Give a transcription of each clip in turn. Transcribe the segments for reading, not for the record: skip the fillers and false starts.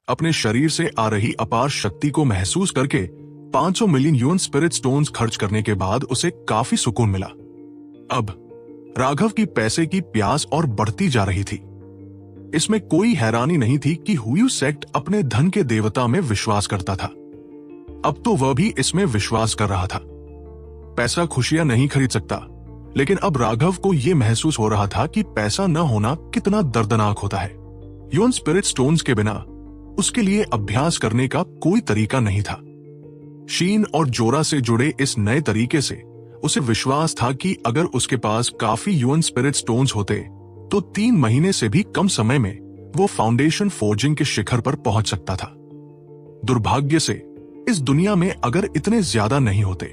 अपने शरीर से आ रही अपार शक्ति को महसूस करके 500 मिलियन यूएन स्पिरिट स्टोन्स खर्च करने के बाद उसे काफी सुकून मिला। अब राघव की पैसे की प्यास और बढ़ती जा रही थी। इसमें कोई हैरानी नहीं थी कि हुयू सेक्ट अपने धन के देवता में विश्वास करता था। अब तो वह भी इसमें विश्वास कर रहा था। पैसा खुशियां नहीं खरीद सकता, लेकिन अब राघव को यह महसूस हो रहा था कि पैसा न होना कितना दर्दनाक होता है। यूएन स्पिरिट स्टोन्स के बिना उसके लिए अभ्यास करने का कोई तरीका नहीं था। शीन और जोरा से जुड़े इस नए तरीके से उसे विश्वास था कि अगर उसके पास काफी यूएन स्पिरिट स्टोन्स होते तो 3 महीने से भी कम समय में वो फाउंडेशन फोर्जिंग के शिखर पर पहुंच सकता था। दुर्भाग्य से इस दुनिया में अगर इतने ज्यादा नहीं होते।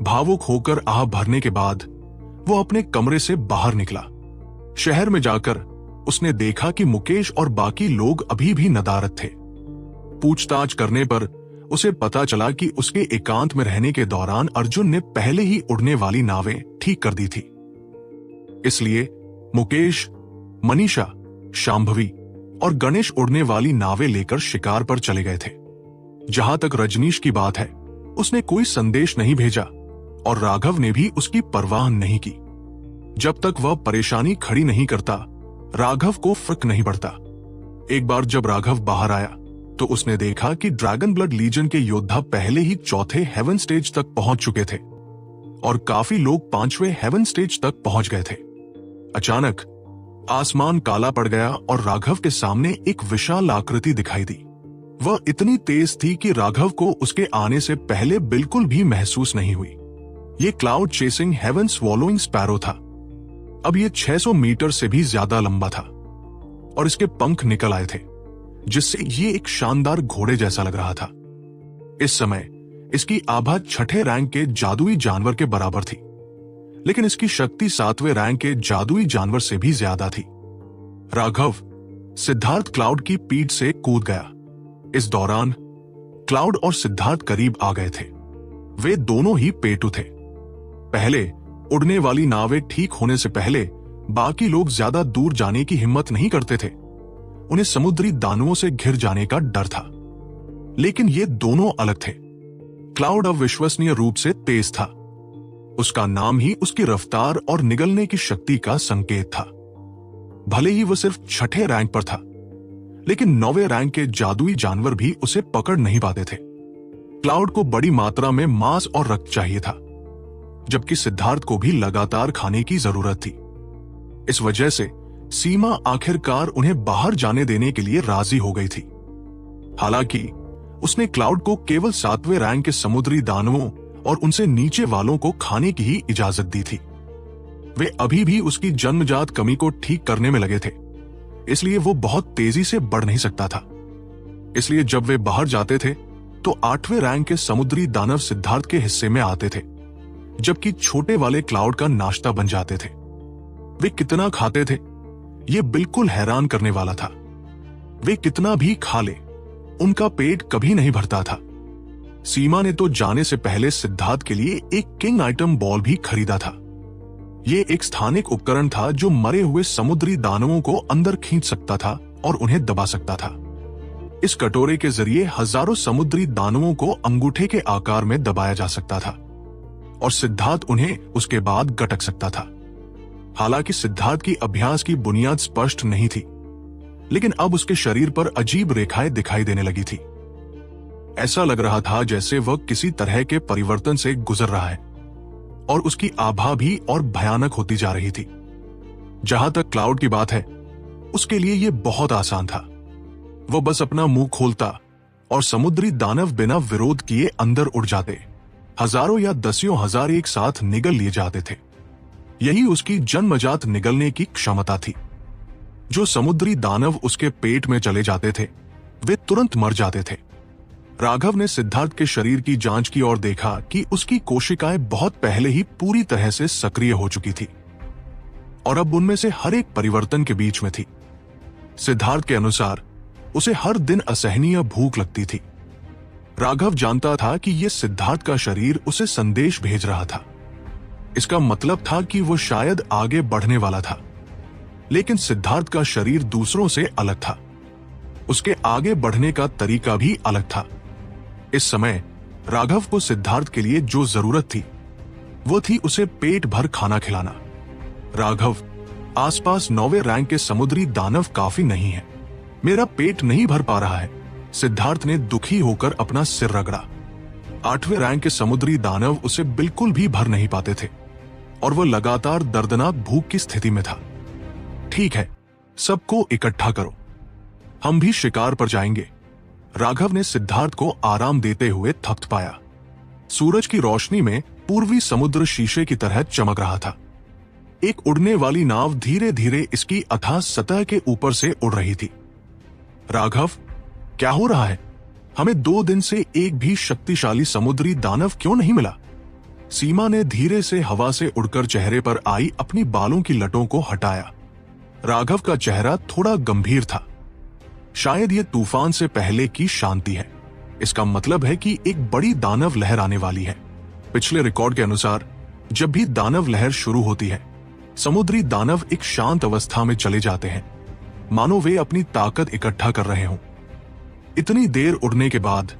भावुक होकर आह भरने के बाद वो अपने कमरे से बाहर निकला। शहर में जाकर उसने देखा कि मुकेश और बाकी लोग अभी भी नदारद थे। पूछताछ करने पर उसे पता चला कि उसके एकांत में रहने के दौरान अर्जुन ने पहले ही उड़ने वाली नावें ठीक कर दी थी। इसलिए मुकेश, मनीषा, शांभवी और गणेश उड़ने वाली नावें लेकर शिकार पर चले गए थे। जहां तक रजनीश की बात है, उसने कोई संदेश नहीं भेजा और राघव ने भी उसकी परवाह नहीं की। जब तक वह परेशानी खड़ी नहीं करता, राघव को फर्क नहीं पड़ता। एक बार जब राघव बाहर आया तो उसने देखा कि ड्रैगन ब्लड लीजन के योद्धा पहले ही 4थे हेवन स्टेज तक पहुंच चुके थे और काफी लोग 5वें हेवन स्टेज तक पहुंच गए थे। अचानक आसमान काला पड़ गया और राघव के सामने एक विशाल आकृति दिखाई दी। वह इतनी तेज थी कि राघव को उसके आने से पहले बिल्कुल भी महसूस नहीं हुई। ये cloud chasing haven swallowing Sparrow था। अब ये 600 मीटर से भी ज्यादा लंबा था और इसके पंख निकल आए थे, जिससे ये एक शानदार घोड़े जैसा लग रहा था। इस समय इसकी आभा 6ठे रैंक के जादुई जानवर के बराबर थी, लेकिन इसकी शक्ति 7वें रैंक के जादुई जानवर से भी ज्यादा थी। राघव सिद्धार्थ क्लाउड की पीठ से कूद गया। इस दौरान क्लाउड और सिद्धार्थ करीब आ गए थे। वे दोनों ही पेटू थे। पहले उड़ने वाली नावें ठीक होने से पहले बाकी लोग ज्यादा दूर जाने की हिम्मत नहीं करते थे। उन्हें समुद्री दानवों से घिर जाने का डर था, लेकिन ये दोनों अलग थे। क्लाउड अविश्वसनीय रूप से तेज था। उसका नाम ही उसकी रफ्तार और निगलने की शक्ति का संकेत था। भले ही वह सिर्फ 6ठे रैंक पर था, लेकिन 9वें रैंक के जादुई जानवर भी उसे पकड़ नहीं पाते थे। क्लाउड को बड़ी मात्रा में मांस और रक्त चाहिए था, जबकि सिद्धार्थ को भी लगातार खाने की जरूरत थी। इस वजह से सीमा आखिरकार उन्हें बाहर जाने देने के लिए राजी हो गई थी। हालांकि उसने क्लाउड को केवल 7वें रैंक के समुद्री दानवों और उनसे नीचे वालों को खाने की ही इजाजत दी थी। वे अभी भी उसकी जन्मजात कमी को ठीक करने में लगे थे, इसलिए वो बहुत तेजी से बढ़ नहीं सकता था। इसलिए जब वे बाहर जाते थे तो 8वें रैंक के समुद्री दानव सिद्धार्थ के हिस्से में आते थे, जबकि छोटे वाले क्लाउड का नाश्ता बन जाते थे। वे कितना खाते थे, ये बिल्कुल हैरान करने वाला था। वे कितना भी खा ले, उनका पेट कभी नहीं भरता था। सीमा ने तो जाने से पहले सिद्धार्थ के लिए एक किंग आइटम बॉल भी खरीदा था। ये एक स्थानिक उपकरण था जो मरे हुए समुद्री दानवों को अंदर खींच सकता था और उन्हें दबा सकता था। इस कटोरे के जरिए हजारों समुद्री दानवों को अंगूठे के आकार में दबाया जा सकता था और सिद्धार्थ उन्हें उसके बाद गटक सकता था। हालांकि सिद्धार्थ की अभ्यास की बुनियाद स्पष्ट नहीं थी, लेकिन अब उसके शरीर पर अजीब रेखाएं दिखाई देने लगी थी। ऐसा लग रहा था जैसे वह किसी तरह के परिवर्तन से गुजर रहा है और उसकी आभा भी और भयानक होती जा रही थी। जहां तक क्लाउड की बात है, उसके लिए यह बहुत आसान था। वह बस अपना मुंह खोलता और समुद्री दानव बिना विरोध किए अंदर उड़ जाते। हजारों या दसियों हजार एक साथ निगल लिए जाते थे। यही उसकी जन्मजात निगलने की क्षमता थी। जो समुद्री दानव उसके पेट में चले जाते थे, वे तुरंत मर जाते थे। राघव ने सिद्धार्थ के शरीर की जांच की और देखा कि उसकी कोशिकाएं बहुत पहले ही पूरी तरह से सक्रिय हो चुकी थी और अब उनमें से हर एक परिवर्तन के बीच में थी। सिद्धार्थ के अनुसार उसे हर दिन असहनीय भूख लगती थी। राघव जानता था कि यह सिद्धार्थ का शरीर उसे संदेश भेज रहा था। इसका मतलब था कि वो शायद आगे बढ़ने वाला था, लेकिन सिद्धार्थ का शरीर दूसरों से अलग था। उसके आगे बढ़ने का तरीका भी अलग था। इस समय राघव को सिद्धार्थ के लिए जो जरूरत थी वो थी उसे पेट भर खाना खिलाना। राघव, आसपास 9वें रैंक के समुद्री दानव काफी नहीं है, मेरा पेट नहीं भर पा रहा है। सिद्धार्थ ने दुखी होकर अपना सिर रगड़ा। 8वें रैंक के समुद्री दानव उसे बिल्कुल भी भर नहीं पाते थे और वो लगातार दर्दनाक भूख की स्थिति में था। ठीक है, सबको इकट्ठा करो, हम भी शिकार पर जाएंगे। राघव ने सिद्धार्थ को आराम देते हुए थपथपाया। सूरज की रोशनी में पूर्वी समुद्र शीशे की तरह चमक रहा था। एक उड़ने वाली नाव धीरे धीरे इसकी अथाह सतह के ऊपर से उड़ रही थी। राघव, क्या हो रहा है? हमें 2 दिन से एक भी शक्तिशाली समुद्री दानव क्यों नहीं मिला? सीमा ने धीरे से हवा से उड़कर चेहरे पर आई अपनी बालों की लटों को हटाया। राघव का चेहरा थोड़ा गंभीर था। शायद ये तूफान से पहले की शांति है। इसका मतलब है कि एक बड़ी दानव लहर आने वाली है। पिछले रिकॉर्ड के अनुसार जब भी दानव लहर शुरू होती है, समुद्री दानव एक शांत अवस्था में चले जाते हैं, मानो वे अपनी ताकत इकट्ठा कर रहे हों। इतनी देर उड़ने के बाद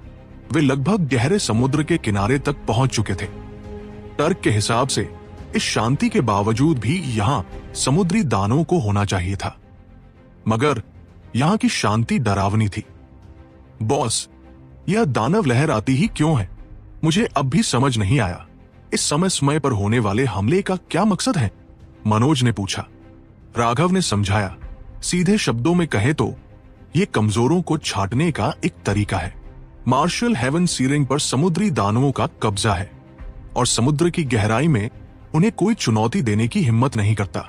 वे लगभग गहरे समुद्र के किनारे तक पहुंच चुके थे। तर्क के हिसाब से इस शांति के बावजूद भी यहां समुद्री दानवों को होना चाहिए था, मगर यहां की शांति डरावनी थी। बॉस, यह दानव लहर आती ही क्यों है? मुझे अब भी समझ नहीं आया। इस समय पर होने वाले हमले का क्या मकसद है? मनोज ने पूछा। राघव ने समझाया, सीधे शब्दों में कहे तो ये कमजोरों को छांटने का एक तरीका है। मार्शल हेवन सी रिंग पर समुद्री दानवों का कब्जा है और समुद्र की गहराई में उन्हें कोई चुनौती देने की हिम्मत नहीं करता।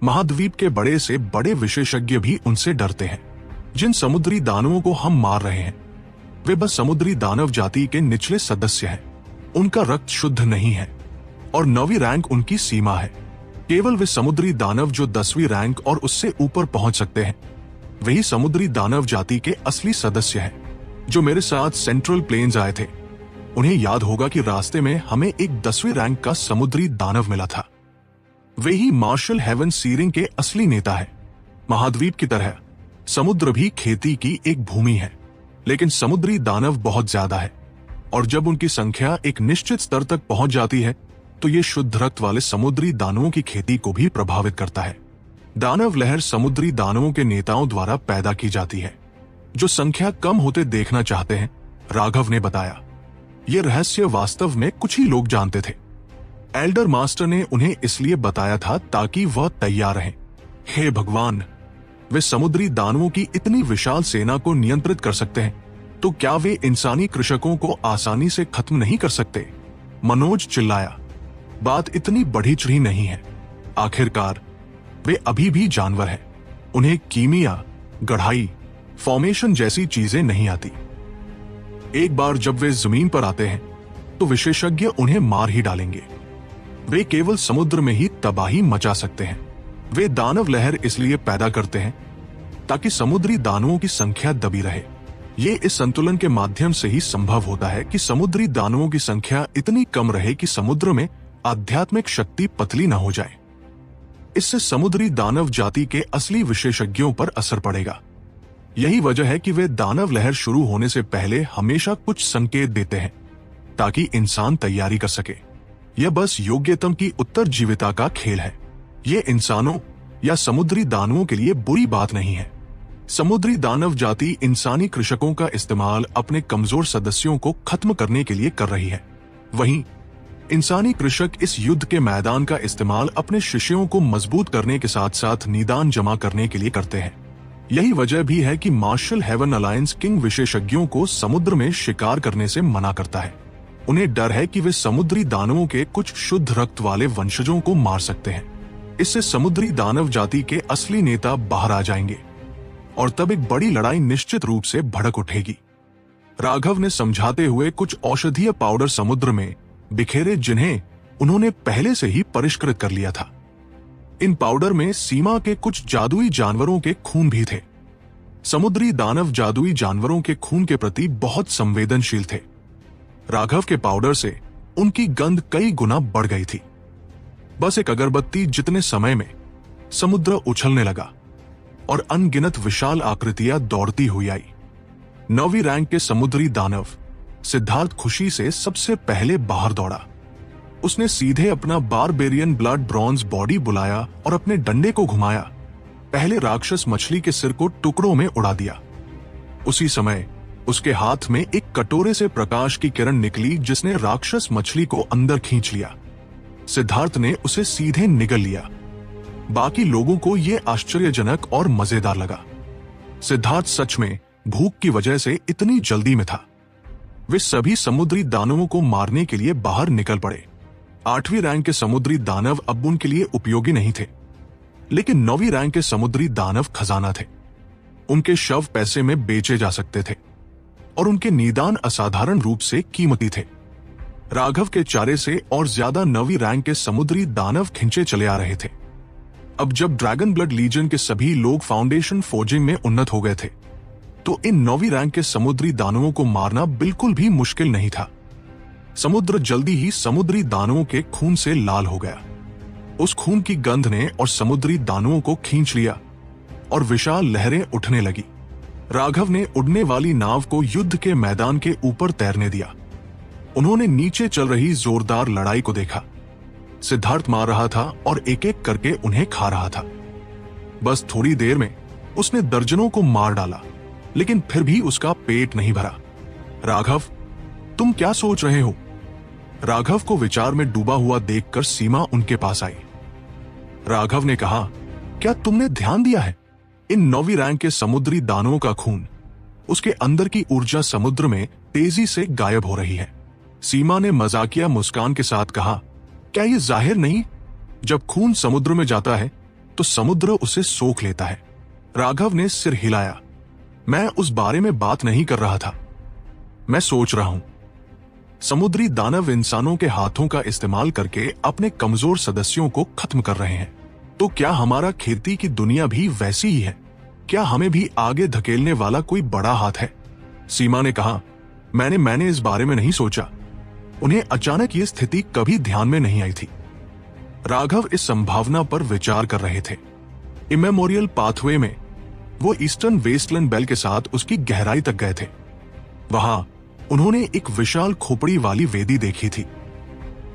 महाद्वीप के बड़े से बड़े विशेषज्ञ भी उनसे डरते हैं। जिन समुद्री दानवों को हम मार रहे हैं वे बस समुद्री दानव जाति के निचले सदस्य हैं। उनका रक्त शुद्ध नहीं है और 9वीं रैंक उनकी सीमा है। केवल वे समुद्री दानव जो 10वीं रैंक और उससे ऊपर पहुंच सकते हैं, वही समुद्री दानव जाति के असली सदस्य हैं। जो मेरे साथ सेंट्रल प्लेन्स आए थे, उन्हें याद होगा कि रास्ते में हमें एक 10वीं रैंक का समुद्री दानव मिला था। वे ही मार्शल हेवन सी रिंग के असली नेता है। महाद्वीप की तरह समुद्र भी खेती की एक भूमि है, लेकिन समुद्री दानव बहुत ज्यादा है और जब उनकी संख्या एक निश्चित स्तर तक पहुंच जाती है तो ये शुद्ध रक्त वाले समुद्री दानवों की खेती को भी प्रभावित करता है। दानव लहर समुद्री दानवों के नेताओं द्वारा पैदा की जाती है, जो संख्या कम होते देखना चाहते हैं, राघव ने बताया। यह रहस्य वास्तव में कुछ ही लोग जानते थे। एल्डर मास्टर ने उन्हें इसलिए बताया था ताकि वह तैयार रहें। हे भगवान, वे समुद्री दानवों की इतनी विशाल सेना को नियंत्रित कर सकते हैं, तो क्या वे इंसानी कृषकों को आसानी से खत्म नहीं कर सकते? मनोज चिल्लाया। बात इतनी बढ़ी चढ़ी नहीं है। आखिरकार वे अभी भी जानवर हैं। उन्हें कीमिया, गढ़ाई, फॉर्मेशन जैसी चीजें नहीं आती। एक बार जब वे जमीन पर आते हैं तो विशेषज्ञ उन्हें मार ही डालेंगे। वे केवल समुद्र में ही तबाही मचा सकते हैं। वे दानव लहर इसलिए पैदा करते हैं ताकि समुद्री दानवों की संख्या दबी रहे। ये इस संतुलन के माध्यम से ही संभव होता है कि समुद्री दानवों की संख्या इतनी कम रहे कि समुद्र में आध्यात्मिक शक्ति पतली न हो जाए। इससे समुद्री दानव जाति के असली विशेषज्ञों पर असर पड़ेगा। यही वजह है कि वे दानव लहर शुरू होने से पहले हमेशा कुछ संकेत देते हैं ताकि इंसान तैयारी कर सके। यह बस योग्यतम की उत्तरजीविता का खेल है। ये इंसानों या समुद्री दानवों के लिए बुरी बात नहीं है। समुद्री दानव जाति इंसानी कृषकों का इस्तेमाल अपने कमजोर सदस्यों को खत्म करने के लिए कर रही है। वहीं इंसानी कृषक इस युद्ध के मैदान का इस्तेमाल अपने शिष्यों को मजबूत करने के साथ साथ निदान जमा करने के लिए करते हैं। यही वजह भी है कि मार्शल हेवन अलायंस किंग विशेषज्ञों को समुद्र में शिकार करने से मना करता है। उन्हें डर है कि वे समुद्री दानवों के कुछ शुद्ध रक्त वाले वंशजों को मार सकते हैं। इससे समुद्री दानव जाति के असली नेता बाहर आ जाएंगे और तब एक बड़ी लड़ाई निश्चित रूप से भड़क उठेगी। राघव ने समझाते हुए कुछ औषधीय पाउडर समुद्र में बिखेरे, जिन्हें उन्होंने पहले से ही परिष्कृत कर लिया था। इन पाउडर में सीमा के कुछ जादुई जानवरों के खून भी थे। समुद्री दानव जादुई जानवरों के खून के प्रति बहुत संवेदनशील थे। राघव के पाउडर से उनकी गंध कई गुना बढ़ गई थी। बस एक अगरबत्ती जितने समय में समुद्र उछलने लगा और अनगिनत विशाल आकृतियां दौड़ती हुई आई। 9वीं रैंक के समुद्री दानव सिद्धार्थ खुशी से सबसे पहले बाहर दौड़ा। उसने सीधे अपना बारबेरियन ब्लड ब्रॉन्ज बॉडी बुलाया और अपने डंडे को घुमाया। पहले राक्षस मछली के सिर को टुकड़ों में उड़ा दिया। उसी समय उसके हाथ में एक कटोरे से प्रकाश की किरण निकली, जिसने राक्षस मछली को अंदर खींच लिया। सिद्धार्थ ने उसे सीधे निगल लिया। बाकी लोगों को यह आश्चर्यजनक और मजेदार लगा। सिद्धार्थ सच में भूख की वजह से इतनी जल्दी में था। वे सभी समुद्री दानवों को मारने के लिए बाहर निकल पड़े। 8वीं रैंक के समुद्री दानव अब उनके लिए उपयोगी नहीं थे, लेकिन 9वीं रैंक के समुद्री दानव खजाना थे। उनके शव पैसे में बेचे जा सकते थे और उनके निदान असाधारण रूप से कीमती थे। राघव के चारे से और ज्यादा 9वीं रैंक के समुद्री दानव खिंचे चले आ रहे थे। अब जब ड्रैगन ब्लड लीजन के सभी लोग फाउंडेशन फोर्जिंग में उन्नत हो गए थे, तो इन 9वीं रैंक के समुद्री दानवों को मारना बिल्कुल भी मुश्किल नहीं था। समुद्र जल्दी ही समुद्री दानवों के खून से लाल हो गया। उस खून की गंध ने और समुद्री दानवों को खींच लिया और विशाल लहरें उठने लगी। राघव ने उड़ने वाली नाव को युद्ध के मैदान के ऊपर तैरने दिया। उन्होंने नीचे चल रही जोरदार लड़ाई को देखा। सिद्धार्थ मार रहा था और एक एक करके उन्हें खा रहा था। बस थोड़ी देर में उसने दर्जनों को मार डाला, लेकिन फिर भी उसका पेट नहीं भरा। राघव, तुम क्या सोच रहे हो? राघव को विचार में डूबा हुआ देखकर सीमा उनके पास आई। राघव ने कहा, क्या तुमने ध्यान दिया है? इन 9वीं रैंक के समुद्री दानवों का खून, उसके अंदर की ऊर्जा समुद्र में तेजी से गायब हो रही है। सीमा ने मजाकिया मुस्कान के साथ कहा, क्या यह जाहिर नहीं? जब खून समुद्र में जाता है तो समुद्र उसे सोख लेता है। राघव ने सिर हिलाया। मैं उस बारे में बात नहीं कर रहा था। मैं सोच रहा हूं, समुद्री दानव इंसानों के हाथों का इस्तेमाल करके अपने कमजोर सदस्यों को खत्म कर रहे हैं। तो क्या हमारा खेती की दुनिया भी वैसी ही है? क्या हमें भी आगे धकेलने वाला कोई बड़ा हाथ है? सीमा ने कहा, मैंने इस बारे में नहीं सोचा। उन्हें अचानक ये स्थिति कभी ध्यान में नहीं आई थी। राघव इस संभावना पर विचार कर रहे थे। इमेमोरियल पाथवे में वो ईस्टर्न वेस्टलैंड बेल के साथ उसकी गहराई तक गए थे। वहां उन्होंने एक विशाल खोपड़ी वाली वेदी देखी थी।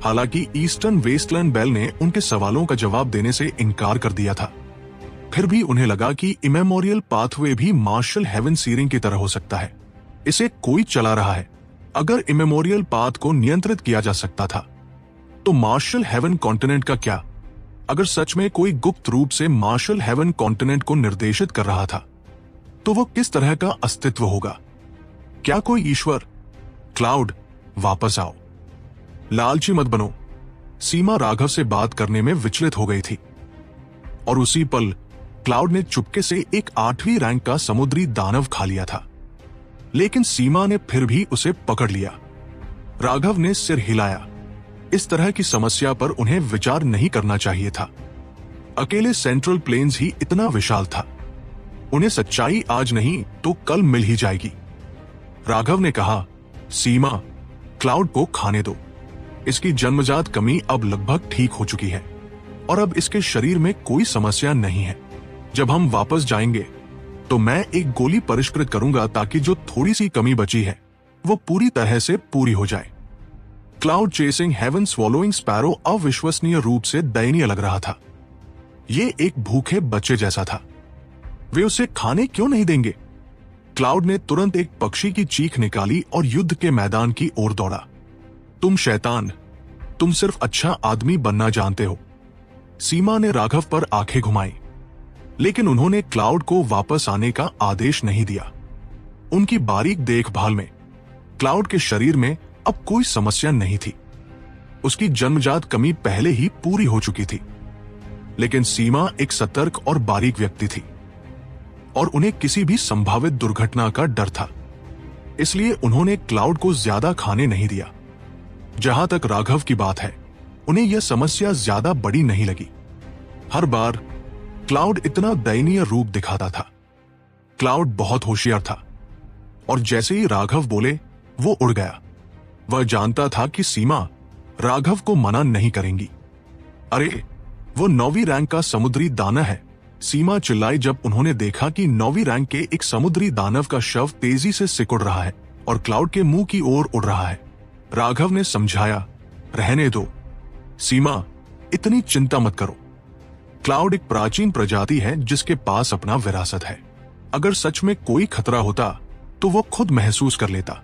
हालांकि ईस्टर्न वेस्टलैंड बेल ने उनके सवालों का जवाब देने से इनकार कर दिया था, फिर भी उन्हें लगा कि इमेमोरियल पाथवे भी मार्शल हेवन सीरिंग की तरह हो सकता है। इसे कोई चला रहा है। अगर इमेमोरियल पाथ को नियंत्रित किया जा सकता था, तो मार्शल हेवन कॉन्टिनेंट का क्या? अगर सच में कोई गुप्त रूप से मार्शल हेवन कॉन्टिनेंट को निर्देशित कर रहा था, तो वो किस तरह का अस्तित्व होगा? क्या कोई ईश्वर? क्लाउड, वापस आओ। लालची मत बनो। सीमा राघव से बात करने में विचलित हो गई थी, और उसी पल क्लाउड ने चुपके से एक 8वीं रैंक का समुद्री दानव खा लिया था। लेकिन सीमा ने फिर भी उसे पकड़ लिया। राघव ने सिर हिलाया। इस तरह की समस्या पर उन्हें विचार नहीं करना चाहिए था। अकेले सेंट्रल प्लेन्स ही इतना विशाल था। उन्हें सच्चाई आज नहीं तो कल मिल ही जाएगी। राघव ने कहा, सीमा, क्लाउड को खाने दो। इसकी जन्मजात कमी अब लगभग ठीक हो चुकी है और अब इसके शरीर में कोई समस्या नहीं है। जब हम वापस जाएंगे तो मैं एक गोली परिष्कृत करूंगा ताकि जो थोड़ी सी कमी बची है वो पूरी तरह से पूरी हो जाए। Cloud chasing haven swallowing Sparrow अविश्वसनीय रूप से दयनीय लग रहा था। ये एक भूखे बच्चे जैसा था। वे उसे खाने क्यों नहीं देंगे? क्लाउड ने तुरंत एक पक्षी की चीख निकाली और युद्ध के मैदान की ओर दौड़ा। तुम शैतान, तुम सिर्फ अच्छा आदमी बनना जानते हो। सीमा ने राघव पर आंखें घुमाई, लेकिन उन्होंने क्लाउड को वापस आने का आदेश नहीं दिया। उनकी बारीक देखभाल में क्लाउड के शरीर में अब कोई समस्या नहीं थी। उसकी जन्मजात कमी पहले ही पूरी हो चुकी थी। लेकिन सीमा एक सतर्क और बारीक व्यक्ति थी और उन्हें किसी भी संभावित दुर्घटना का डर था। इसलिए उन्होंने क्लाउड को ज्यादा खाने नहीं दिया। जहां तक राघव की बात है, उन्हें यह समस्या ज्यादा बड़ी नहीं लगी। हर बार क्लाउड इतना दयनीय रूप दिखाता था। क्लाउड बहुत होशियार था और जैसे ही राघव बोले वो उड़ गया। वह जानता था कि सीमा राघव को मना नहीं करेंगी। अरे, वो 9वीं रैंक का समुद्री दाना है। सीमा चिल्लाई जब उन्होंने देखा कि 9वीं रैंक के एक समुद्री दानव का शव तेजी से सिकुड़ रहा है और क्लाउड के मुंह की ओर उड़ रहा है। राघव ने समझाया, रहने दो सीमा, इतनी चिंता मत करो। क्लाउड एक प्राचीन प्रजाति है जिसके पास अपना विरासत है। अगर सच में कोई खतरा होता तो वो खुद महसूस कर लेता।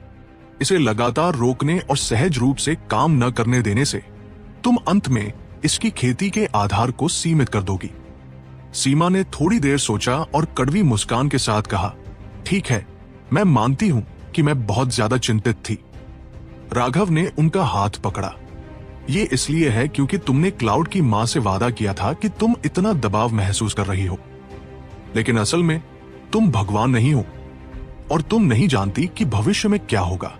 इसे लगातार रोकने और सहज रूप से काम न करने देने से तुम अंत में इसकी खेती के आधार को सीमित कर दोगी। सीमा ने थोड़ी देर सोचा और कड़वी मुस्कान के साथ कहा, ठीक है, मैं मानती हूं कि मैं बहुत ज्यादा चिंतित थी। राघव ने उनका हाथ पकड़ा। ये इसलिए है क्योंकि तुमने क्लाउड की मां से वादा किया था कि तुम इतना दबाव महसूस कर रही हो, लेकिन असल में तुम भगवान नहीं हो और तुम नहीं जानती कि भविष्य में क्या होगा।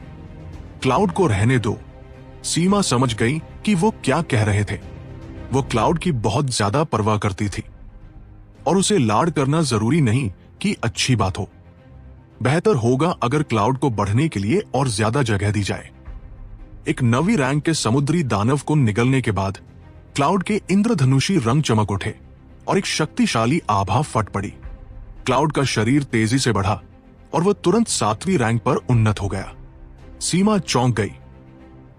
क्लाउड को रहने दो। सीमा समझ गई कि वो क्या कह रहे थे। वो क्लाउड की बहुत ज्यादा परवाह करती थी और उसे लाड करना जरूरी नहीं कि अच्छी बात हो। बेहतर होगा अगर क्लाउड को बढ़ने के लिए और ज्यादा जगह दी जाए। एक 9वीं रैंक के समुद्री दानव को निगलने के बाद क्लाउड के इंद्रधनुषी रंग चमक उठे और एक शक्तिशाली आभा फट पड़ी। क्लाउड का शरीर तेजी से बढ़ा और वह तुरंत 7वीं रैंक पर उन्नत हो गया। सीमा चौंक गई।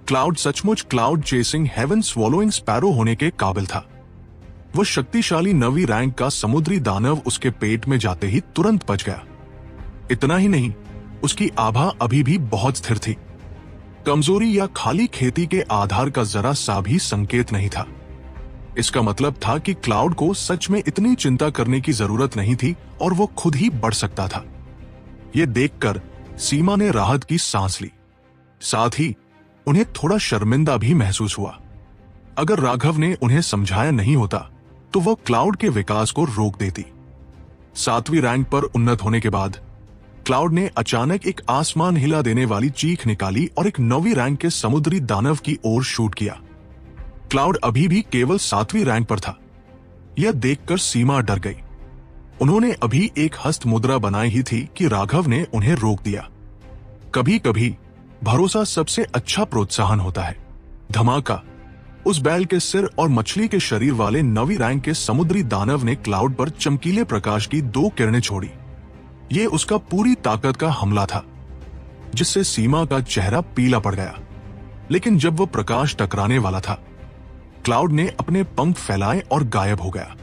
क्लाउड सचमुच Cloud chasing haven swallowing Sparrow होने के काबिल था। वह शक्तिशाली 9वीं रैंक का समुद्री दानव उसके पेट में जाते ही तुरंत बच गया। इतना ही नहीं, उसकी आभा अभी भी बहुत स्थिर थी। कमजोरी या खाली खेती के आधार का जरा सा भी संकेत नहीं था। इसका मतलब था कि क्लाउड को सच में इतनी चिंता करने की जरूरत नहीं थी और वो खुद ही बढ़ सकता था। यह देखकर सीमा ने राहत की सांस ली। साथ ही उन्हें थोड़ा शर्मिंदा भी महसूस हुआ। अगर राघव ने उन्हें समझाया नहीं होता तो वह क्लाउड के विकास को रोक देती। 7वीं रैंक पर उन्नत होने के बाद क्लाउड ने अचानक एक आसमान हिला देने वाली चीख निकाली और एक 9वीं रैंक के समुद्री दानव की ओर शूट किया। क्लाउड अभी भी केवल 7वीं रैंक पर था। यह देखकर सीमा डर गई। उन्होंने अभी एक हस्त मुद्रा बनाई ही थी कि राघव ने उन्हें रोक दिया। कभी कभी भरोसा सबसे अच्छा प्रोत्साहन होता है। धमाका! उस बैल के सिर और मछली के शरीर वाले 9वीं रैंक के समुद्री दानव ने क्लाउड पर चमकीले प्रकाश की 2 किरणें छोड़ी। ये उसका पूरी ताकत का हमला था, जिससे सीमा का चेहरा पीला पड़ गया। लेकिन जब वह प्रकाश टकराने वाला था, क्लाउड ने अपने पंख फैलाए और गायब हो गया।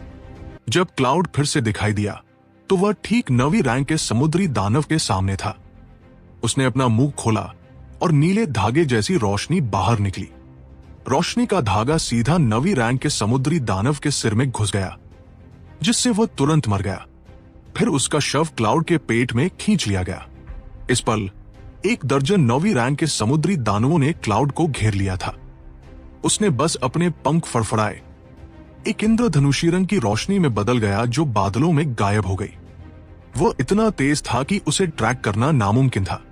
जब क्लाउड फिर से दिखाई दिया तो वह ठीक 9वीं रैंक के समुद्री दानव के सामने था। उसने अपना मुंह खोला और नीले धागे जैसी रोशनी बाहर निकली। रोशनी का धागा सीधा 9वीं रैंक के समुद्री दानव के सिर में घुस गया, जिससे वह तुरंत मर गया। फिर उसका शव क्लाउड के पेट में खींच लिया गया। इस पल 1 दर्जन 9वीं रैंक के समुद्री दानवों ने क्लाउड को घेर लिया था। उसने बस अपने पंख फड़फड़ाए, एक इंद्रधनुषी रंग की रोशनी में बदल गया जो बादलों में गायब हो गई। वो इतना तेज था कि उसे ट्रैक करना नामुमकिन था।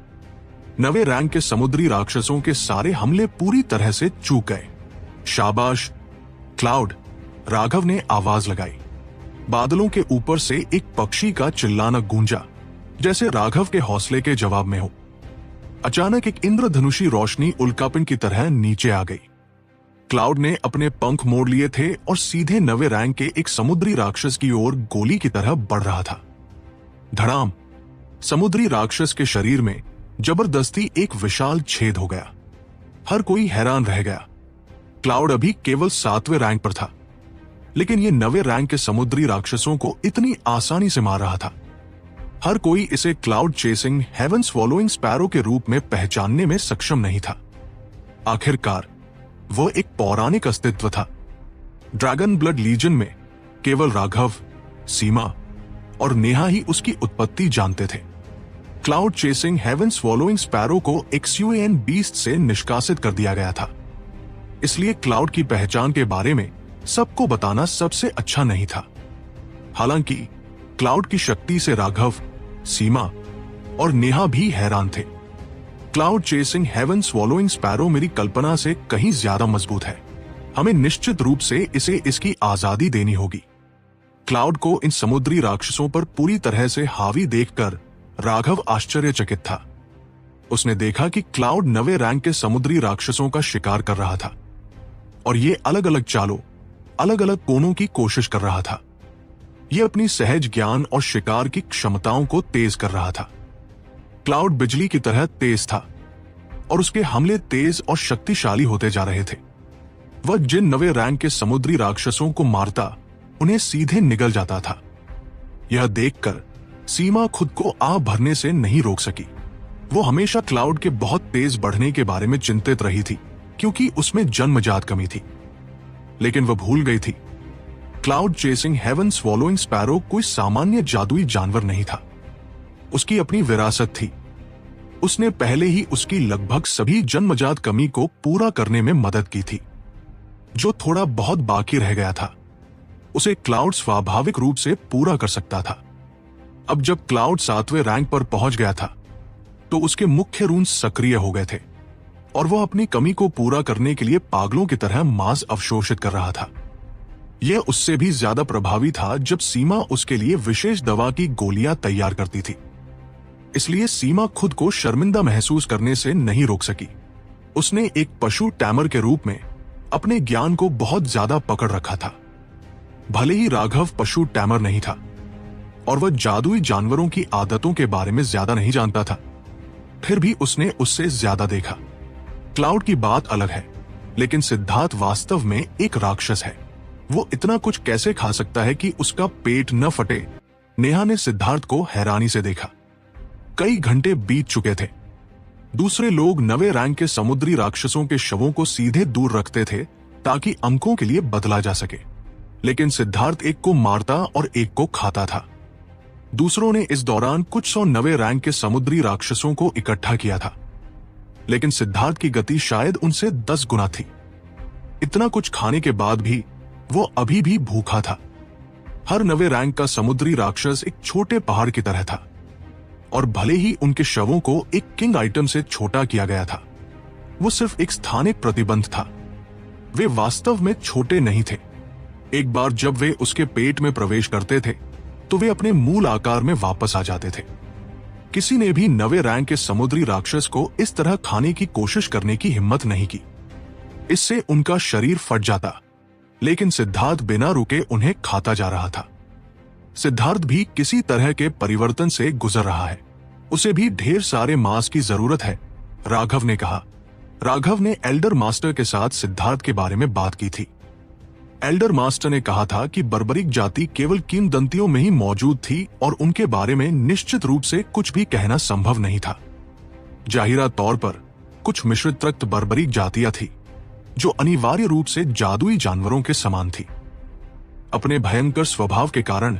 9वें रैंक के समुद्री राक्षसों के सारे हमले पूरी तरह से चूक गए। शाबाश क्लाउड, राघव ने आवाज लगाई। बादलों के ऊपर से एक पक्षी का चिल्लाना गूंजा, जैसे राघव के हौसले के जवाब में हो। अचानक एक इंद्रधनुषी रोशनी उल्कापिंड की तरह नीचे आ गई। क्लाउड ने अपने पंख मोड़ लिए थे और सीधे 9वें रैंक के एक समुद्री राक्षस की ओर गोली की तरह बढ़ रहा था। धड़ाम! समुद्री राक्षस के शरीर में जबरदस्ती एक विशाल छेद हो गया। हर कोई हैरान रह गया। क्लाउड अभी केवल 7वें रैंक पर था, लेकिन यह 9वें रैंक के समुद्री राक्षसों को इतनी आसानी से मार रहा था। हर कोई इसे Cloud chasing haven swallowing Sparrow के रूप में पहचानने में सक्षम नहीं था। आखिरकार वह एक पौराणिक अस्तित्व था। ड्रैगन ब्लड लीजन में केवल राघव, सीमा और नेहा ही उसकी उत्पत्ति जानते थे। Cloud chasing haven swallowing Sparrow को एक्सयूएन बीस्ट से निष्कासित कर दिया गया था। इसलिए क्लाउड की पहचान के बारे में सबको बताना सबसे अच्छा नहीं था। हालांकि क्लाउड की शक्ति से राघव, सीमा और नेहा भी हैरान थे। Cloud chasing haven swallowing Sparrow मेरी कल्पना से कहीं ज्यादा मजबूत है। हमें निश्चित रूप से इसे इसकी आजादी देनी होगी। क्लाउड को इन समुद्री राक्षसों पर पूरी तरह से हावी देखकर राघव आश्चर्यचकित था। उसने देखा कि क्लाउड 9वें रैंक के समुद्री राक्षसों का शिकार कर रहा था और ये अलग अलग चालों, अलग अलग कोनों की कोशिश कर रहा था। यह अपनी सहज ज्ञान और शिकार की क्षमताओं को तेज कर रहा था। क्लाउड बिजली की तरह तेज था और उसके हमले तेज और शक्तिशाली होते जा रहे थे। वह जिन नवे रैंक के समुद्री राक्षसों को मारता उन्हें सीधे निगल जाता था। यह देखकर सीमा खुद को आह भरने से नहीं रोक सकी। वो हमेशा क्लाउड के बहुत तेज बढ़ने के बारे में चिंतित रही थी, क्योंकि उसमें जन्मजात कमी थी। लेकिन वह भूल गई थी, Cloud chasing haven swallowing Sparrow कोई सामान्य जादुई जानवर नहीं था। उसकी अपनी विरासत थी। उसने पहले ही उसकी लगभग सभी जन्मजात कमी को पूरा करने में मदद की थी। जो थोड़ा बहुत बाकी रह गया था उसे क्लाउड स्वाभाविक रूप से पूरा कर सकता था। अब जब क्लाउड 7वें रैंक पर पहुंच गया था तो उसके मुख्य रून्स सक्रिय हो गए थे और वह अपनी कमी को पूरा करने के लिए पागलों की तरह मांस अवशोषित कर रहा था। यह उससे भी ज्यादा प्रभावी था जब सीमा उसके लिए विशेष दवा की गोलियां तैयार करती थी। इसलिए सीमा खुद को शर्मिंदा महसूस करने से नहीं रोक सकी। उसने एक पशु टैमर के रूप में अपने ज्ञान को बहुत ज्यादा पकड़ रखा था। भले ही राघव पशु टैमर नहीं था और वह जादुई जानवरों की आदतों के बारे में ज्यादा नहीं जानता था, फिर भी उसने उससे ज्यादा देखा। क्लाउड की बात अलग है, लेकिन सिद्धार्थ वास्तव में एक राक्षस है। वो इतना कुछ कैसे खा सकता है कि उसका पेट न फटे? नेहा ने सिद्धार्थ को हैरानी से देखा। कई घंटे बीत चुके थे। दूसरे लोग नवे रैंक के समुद्री राक्षसों के शवों को सीधे दूर रखते थे ताकि अंकों के लिए बदला जा सके, लेकिन सिद्धार्थ एक को मारता और एक को खाता था। दूसरों ने इस दौरान कुछ 100 नवे रैंक के समुद्री राक्षसों को इकट्ठा किया था, लेकिन सिद्धार्थ की गति शायद उनसे 10 गुना थी। इतना कुछ खाने के बाद भी वो अभी भी भूखा था। हर नवे रैंक का समुद्री राक्षस एक छोटे पहाड़ की तरह था और भले ही उनके शवों को एक किंग आइटम से छोटा किया गया था, वो सिर्फ एक स्थानिक प्रतिबंध था। वे वास्तव में छोटे नहीं थे। एक बार जब वे उसके पेट में प्रवेश करते थे तो वे अपने मूल आकार में वापस आ जाते थे। किसी ने भी नवे रैंक के समुद्री राक्षस को इस तरह खाने की कोशिश करने की हिम्मत नहीं की। इससे उनका शरीर फट जाता, लेकिन सिद्धार्थ बिना रुके उन्हें खाता जा रहा था। सिद्धार्थ भी किसी तरह के परिवर्तन से गुजर रहा है। उसे भी ढेर सारे मांस की जरूरत है, राघव ने कहा। राघव ने एल्डर मास्टर के साथ सिद्धार्थ के बारे में बात की थी। एल्डर मास्टर ने कहा था कि बर्बरिक जाति केवल किंवदंतियों में ही मौजूद थी और उनके बारे में निश्चित रूप से कुछ भी कहना संभव नहीं था। जाहिरा तौर पर कुछ मिश्रित रक्त बर्बरिक जातियां थी जो अनिवार्य रूप से जादुई जानवरों के समान थी। अपने भयंकर स्वभाव के कारण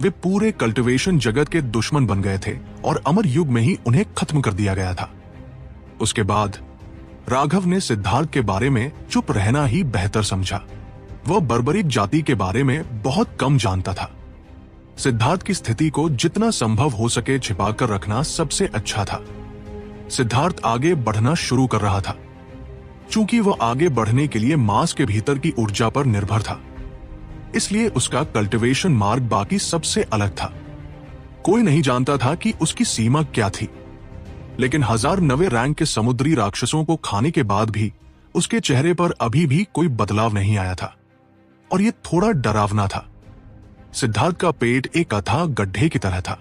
वे पूरे कल्टिवेशन जगत के दुश्मन बन गए थे और अमर युग में ही उन्हें खत्म कर दिया गया था। उसके बाद राघव ने सिद्धार्थ के बारे में चुप रहना ही बेहतर समझा। वह बर्बरिक जाति के बारे में बहुत कम जानता था। सिद्धार्थ की स्थिति को जितना संभव हो सके छिपाकर रखना सबसे अच्छा था। सिद्धार्थ आगे बढ़ना शुरू कर रहा था। चूंकि वह आगे बढ़ने के लिए मांस के भीतर की ऊर्जा पर निर्भर था, इसलिए उसका कल्टीवेशन मार्ग बाकी सबसे अलग था। कोई नहीं जानता था कि उसकी सीमा क्या थी, लेकिन 1000 नवे रैंक के समुद्री राक्षसों को खाने के बाद भी उसके चेहरे पर अभी भी कोई बदलाव नहीं आया था और यह थोड़ा डरावना था। सिद्धार्थ का पेट एक अथाह गड्ढे की तरह था।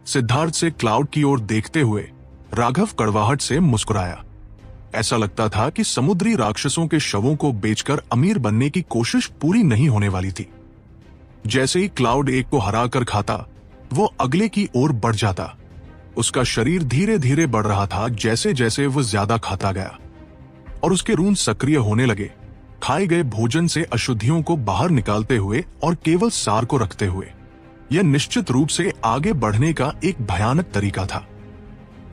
सिद्धार्थ से क्लाउड की ओर देखते हुए राघव कड़वाहट से मुस्कुराया। ऐसा लगता था कि समुद्री राक्षसों के शवों को बेचकर अमीर बनने की कोशिश पूरी नहीं होने वाली थी। जैसे ही क्लाउड एक को हराकर खाता, वो अगले की ओर बढ़ जाता। उसका शरीर धीरे धीरे बढ़ रहा था जैसे जैसे वो ज्यादा खाता गया और उसके रून सक्रिय होने लगे, खाए गए भोजन से अशुद्धियों को बाहर निकालते हुए और केवल सार को रखते हुए। यह निश्चित रूप से आगे बढ़ने का एक भयानक तरीका था।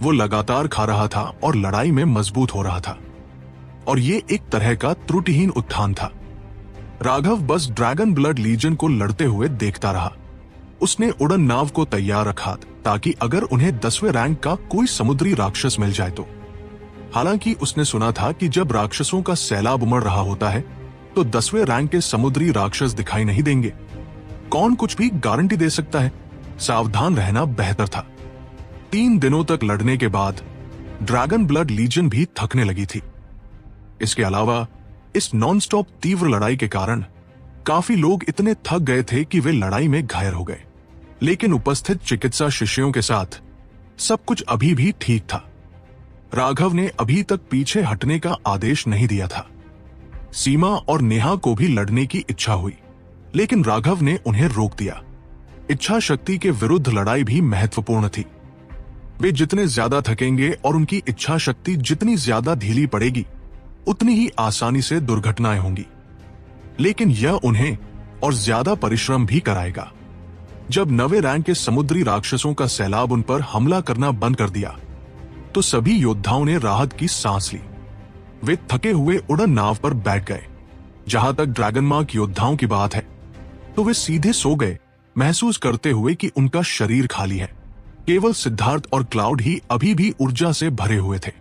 वो लगातार खा रहा था और लड़ाई में मजबूत हो रहा था और ये एक तरह का त्रुटिहीन उत्थान था। राघव बस ड्रैगन ब्लड लीजन को लड़ते हुए देखता रहा। उसने उड़न नाव को तैयार रखा ताकि अगर उन्हें 10वें रैंक का कोई समुद्री राक्षस मिल जाए तो। हालांकि उसने सुना था कि जब राक्षसों का सैलाब उमड़ रहा होता है तो 10वें रैंक के समुद्री राक्षस दिखाई नहीं देंगे। कौन कुछ भी गारंटी दे सकता है? सावधान रहना बेहतर था। 3 दिनों तक लड़ने के बाद ड्रैगन ब्लड लीजन भी थकने लगी थी। इसके अलावा इस नॉनस्टॉप तीव्र लड़ाई के कारण काफी लोग इतने थक गए थे कि वे लड़ाई में घायल हो गए, लेकिन उपस्थित चिकित्सा शिष्यों के साथ सब कुछ अभी भी ठीक था। राघव ने अभी तक पीछे हटने का आदेश नहीं दिया था। सीमा और नेहा को भी लड़ने की इच्छा हुई, लेकिन राघव ने उन्हें रोक दिया। इच्छा शक्ति के विरुद्ध लड़ाई भी महत्वपूर्ण थी। वे जितने ज्यादा थकेंगे और उनकी इच्छा शक्ति जितनी ज्यादा ढीली पड़ेगी, उतनी ही आसानी से दुर्घटनाएं होंगी। लेकिन यह उन्हें और ज्यादा परिश्रम भी कराएगा। जब नवे रैंक के समुद्री राक्षसों का सैलाब उन पर हमला करना बंद कर दिया, तो सभी योद्धाओं ने राहत की सांस ली। वे थके हुए उड़न नाव पर बैठ गए। जहां तक ड्रैगन मार्क योद्धाओं की बात है, तो वे सीधे सो गए, महसूस करते हुए कि उनका शरीर खाली है। केवल सिद्धार्थ और क्लाउड ही अभी भी ऊर्जा से भरे हुए थे।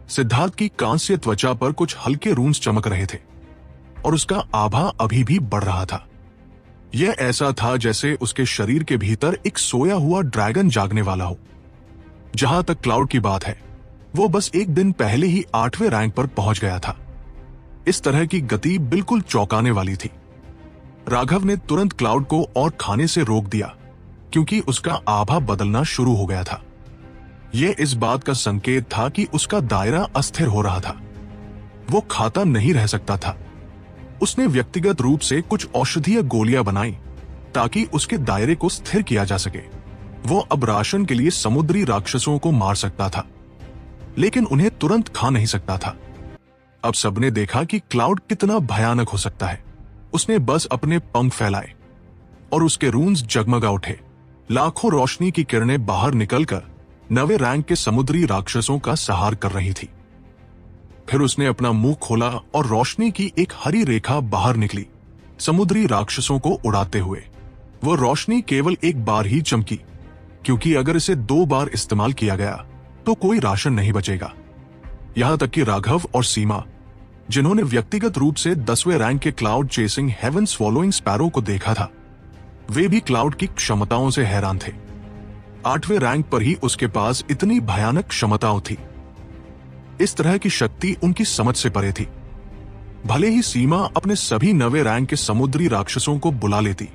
सिद्धार्थ की कांस्य त्वचा पर कुछ हल्के रून्स चमक रहे थे और उसका आभा अभी भी बढ़ रहा था। यह ऐसा था जैसे उसके शरीर के भीतर एक सोया हुआ ड्रैगन जागने वाला हो। जहां तक क्लाउड की बात है, वो बस एक दिन पहले ही 8वें रैंक पर पहुंच गया था। इस तरह की गति बिल्कुल चौंकाने वाली थी। राघव ने तुरंत क्लाउड को और खाने से रोक दिया, क्योंकि उसका आभा बदलना शुरू हो गया था। यह इस बात का संकेत था कि उसका दायरा अस्थिर हो रहा था। वो खाता नहीं रह सकता था। उसने व्यक्तिगत रूप से कुछ औषधीय गोलियां बनाई ताकि उसके दायरे को स्थिर किया जा सके। वो अब राशन के लिए समुद्री राक्षसों को मार सकता था, लेकिन उन्हें तुरंत खा नहीं सकता था। अब सबने देखा कि क्लाउड कितना भयानक हो सकता है। उसने बस अपने पंख फैलाए और उसके रून्स जगमगा उठे। लाखों रोशनी की किरणें बाहर निकलकर नवे रैंक के समुद्री राक्षसों का संहार कर रही थी। फिर उसने अपना मुंह खोला और रोशनी की एक हरी रेखा बाहर निकली, समुद्री राक्षसों को उड़ाते हुए। वो रोशनी केवल एक बार ही चमकी, क्योंकि अगर इसे 2 बार इस्तेमाल किया गया तो कोई राशन नहीं बचेगा। यहां तक कि राघव और सीमा, जिन्होंने व्यक्तिगत रूप से 10वें रैंक के Cloud chasing haven swallowing Sparrow को देखा था, वे भी क्लाउड की क्षमताओं से हैरान थे। 8वें रैंक पर ही उसके पास इतनी भयानक क्षमताओं थी। इस तरह की शक्ति उनकी समझ से परे थी। भले ही सीमा अपने सभी 9वें रैंक के समुद्री राक्षसों को बुला लेती,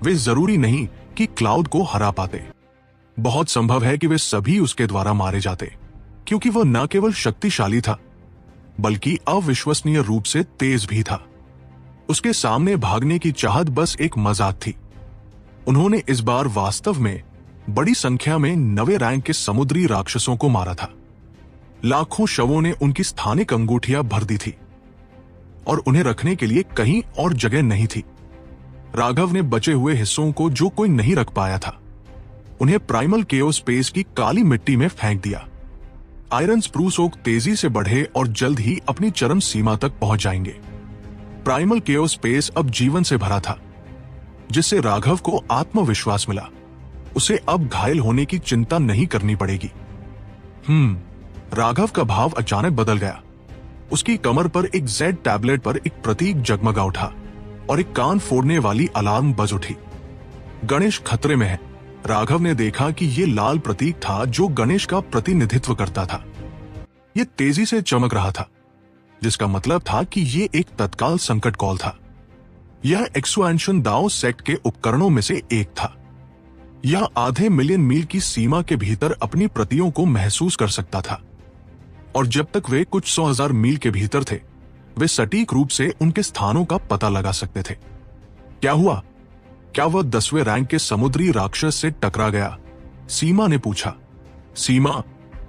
वे जरूरी नहीं कि क्लाउड को हरा पाते। बहुत संभव है कि वे सभी उसके द्वारा मारे जाते, क्योंकि वह न केवल शक्तिशाली था, बल्कि अविश्वसनीय रूप से तेज भी था। उसके सामने भागने की चाहत बस एक मजाक थी। उन्होंने इस बार वास्तव में बड़ी संख्या में 9वें रैंक के समुद्री राक्षसों को मारा था। लाखों शवों ने उनकी स्थानिक अंगूठियां भर दी थी और उन्हें रखने के लिए कहीं और जगह नहीं थी। राघव ने बचे हुए हिस्सों को, जो कोई नहीं रख पाया था, उन्हें प्राइमल केओस स्पेस की काली मिट्टी में फेंक दिया। आयरन स्प्रूस ओक तेजी से बढ़े और जल्द ही अपनी चरम सीमा तक पहुंच जाएंगे। प्राइमल केओस स्पेस अब जीवन से भरा था, जिससे राघव को आत्मविश्वास मिला। उसे अब घायल होने की चिंता नहीं करनी पड़ेगी। राघव का भाव अचानक बदल गया। उसकी कमर पर एक जेड टैबलेट पर एक प्रतीक जगमगा उठा और एक कान फोड़ने वाली अलार्म बज उठी। गणेश खतरे में है। राघव ने देखा कि ये लाल प्रतीक था जो गणेश का प्रतिनिधित्व करता था। ये तेजी से चमक रहा था, जिसका मतलब था कि ये एक तत्काल संकट कॉल था। यह एक्सुएंशन दाओ सेक्ट के उपकरणों में से एक था। यह आधे मिलियन मील की सीमा के भीतर अपनी प्रतियों को महसूस कर सकता था, और जब तक वे कुछ 100,000 मील के भीतर थे, वे सटीक रूप से उनके स्थानों का पता लगा सकते थे। क्या हुआ? क्या वह 10वें रैंक के समुद्री राक्षस से टकरा गया? सीमा ने पूछा। सीमा,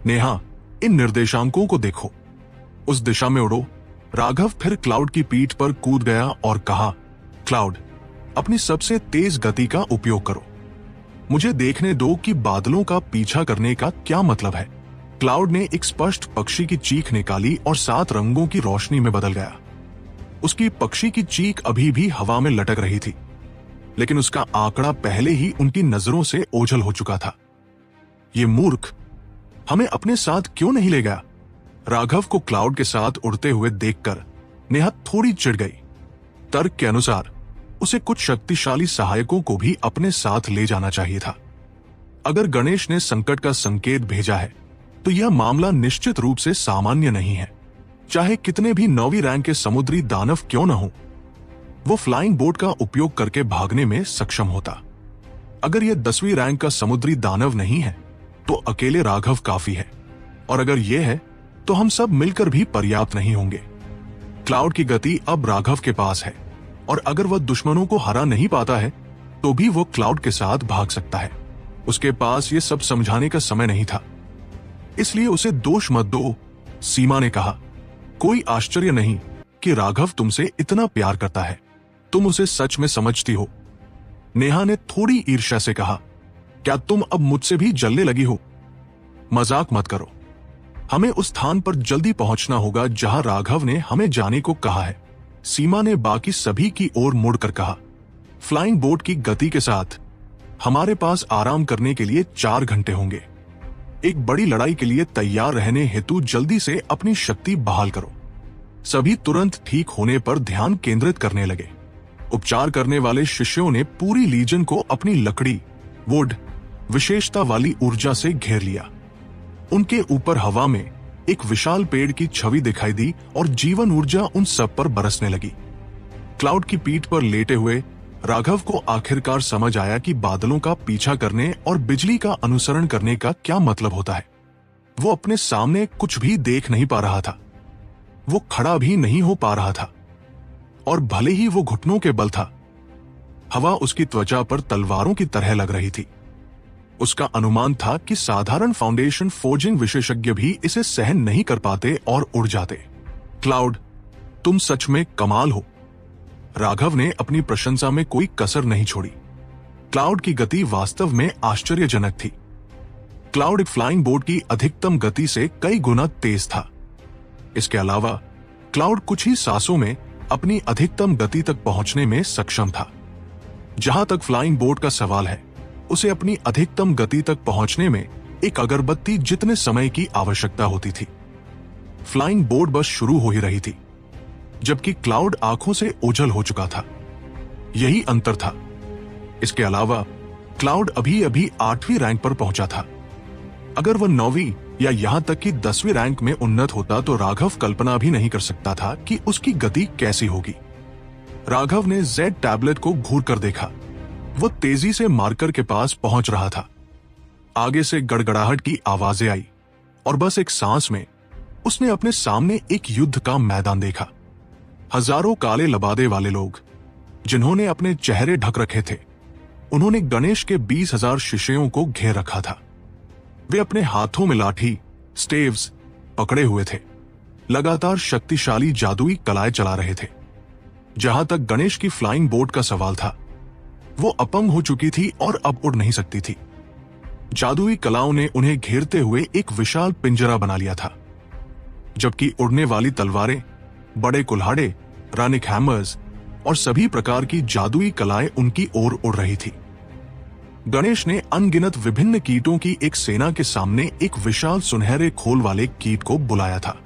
नेहा, इन निर्देशांकों को देखो, उस दिशा में उड़ो। राघव फिर क्लाउड की पीठ पर कूद गया और कहा, क्लाउड, अपनी सबसे तेज गति का उपयोग करो। मुझे देखने दो कि बादलों का पीछा करने का क्या मतलब है। क्लाउड ने एक स्पष्ट पक्षी की चीख निकाली और 7 रंगों की रोशनी में बदल गया। उसकी पक्षी की चीख अभी भी हवा में लटक रही थी, लेकिन उसका आंकड़ा पहले ही उनकी नजरों से ओझल हो चुका था। ये मूर्ख हमें अपने साथ क्यों नहीं ले गया? राघव को क्लाउड के साथ उड़ते हुए देखकर नेहा थोड़ी चिढ़ गई। तर्क के अनुसार उसे कुछ शक्तिशाली सहायकों को भी अपने साथ ले जाना चाहिए था। अगर गणेश ने संकट का संकेत भेजा है, तो यह मामला निश्चित रूप से सामान्य नहीं है। चाहे कितने भी 9वीं रैंक के समुद्री दानव क्यों न हो, वो फ्लाइंग बोट का उपयोग करके भागने में सक्षम होता। अगर यह 10वीं रैंक का समुद्री दानव नहीं है तो अकेले राघव काफी है, और अगर यह है तो हम सब मिलकर भी पर्याप्त नहीं होंगे। क्लाउड की गति अब राघव के पास है, और अगर वह दुश्मनों को हरा नहीं पाता है तो भी वो क्लाउड के साथ भाग सकता है। उसके पास ये सब समझाने का समय नहीं था, इसलिए उसे दोष मत दो, सीमा ने कहा। कोई आश्चर्य नहीं कि राघव तुमसे इतना प्यार करता है, तुम उसे सच में समझती हो। नेहा ने थोड़ी ईर्ष्या से कहा, क्या तुम अब मुझसे भी जलने लगी हो? मजाक मत करो, हमें उस स्थान पर जल्दी पहुंचना होगा जहां राघव ने हमें जाने को कहा है, सीमा ने बाकी सभी की ओर मुड़कर कहा। फ्लाइंग बोट की गति के साथ हमारे पास आराम करने के लिए 4 घंटे होंगे। एक बड़ी लड़ाई के लिए तैयार रहने हेतु जल्दी से अपनी शक्ति बहाल करो। सभी तुरंत ठीक होने पर ध्यान केंद्रित करने लगे। उपचार करने वाले शिष्यों ने पूरी लीजन को अपनी लकड़ी, वुड विशेषता वाली ऊर्जा से घेर लिया। उनके ऊपर हवा में एक विशाल पेड़ की छवि दिखाई दी और जीवन ऊर्जा उन सब पर बरसने लगी। क्लाउड की पीठ पर लेटे हुए राघव को आखिरकार समझ आया कि बादलों का पीछा करने और बिजली का अनुसरण करने का क्या मतलब होता है। वो अपने सामने कुछ भी देख नहीं पा रहा था, वो खड़ा भी नहीं हो पा रहा था, और भले ही वो घुटनों के बल था, हवा उसकी त्वचा पर तलवारों की तरह लग रही थी। उसका अनुमान था कि साधारण फाउंडेशन फोर्जिंग विशेषज्ञ भी इसे सहन नहीं कर पाते और उड़ जाते। क्लाउड, तुम सच में कमाल हो। राघव ने अपनी प्रशंसा में कोई कसर नहीं छोड़ी। क्लाउड की गति वास्तव में आश्चर्यजनक थी। क्लाउड एक फ्लाइंग बोट की अधिकतम गति से कई गुना तेज था। इसके अलावा क्लाउड कुछ ही सांसों में अपनी अधिकतम गति तक पहुंचने में सक्षम था। जहां तक फ्लाइंग बोट का सवाल है, उसे अपनी अधिकतम गति तक पहुंचने में एक अगरबत्ती जितने समय की आवश्यकता होती थी। फ्लाइंग बोट बस शुरू हो ही रही थी, जबकि क्लाउड आंखों से ओझल हो चुका था। यही अंतर था। इसके अलावा क्लाउड अभी अभी 8वीं रैंक पर पहुंचा था। अगर वह 9वीं या यहां तक कि 10वीं रैंक में उन्नत होता तो राघव कल्पना भी नहीं कर सकता था कि उसकी गति कैसी होगी। राघव ने जेड टैबलेट को घूर कर देखा। वो तेजी से मार्कर के पास पहुंच रहा था। आगे से गड़गड़ाहट की आवाजें आई और बस एक सांस में उसने अपने सामने एक युद्ध का मैदान देखा। हजारों काले लबादे वाले लोग, जिन्होंने अपने चेहरे ढक रखे थे, उन्होंने गणेश के 20,000 शिष्यों को घेर रखा था। वे अपने हाथों में लाठी, स्टेव्स पकड़े हुए थे, लगातार शक्तिशाली जादुई कलाएं चला रहे थे। जहां तक गणेश की फ्लाइंग बोट का सवाल था, वो अपंग हो चुकी थी और अब उड़ नहीं सकती थी। जादुई कलाओं ने उन्हें घेरते हुए एक विशाल पिंजरा बना लिया था, जबकि उड़ने वाली तलवारें, बड़े कुल्हाड़े, रानिक हैमर्स और सभी प्रकार की जादुई कलाएं उनकी ओर उड़ रही थी। गणेश ने अनगिनत विभिन्न कीटों की एक सेना के सामने एक विशाल सुनहरे खोल वाले कीट को बुलाया था।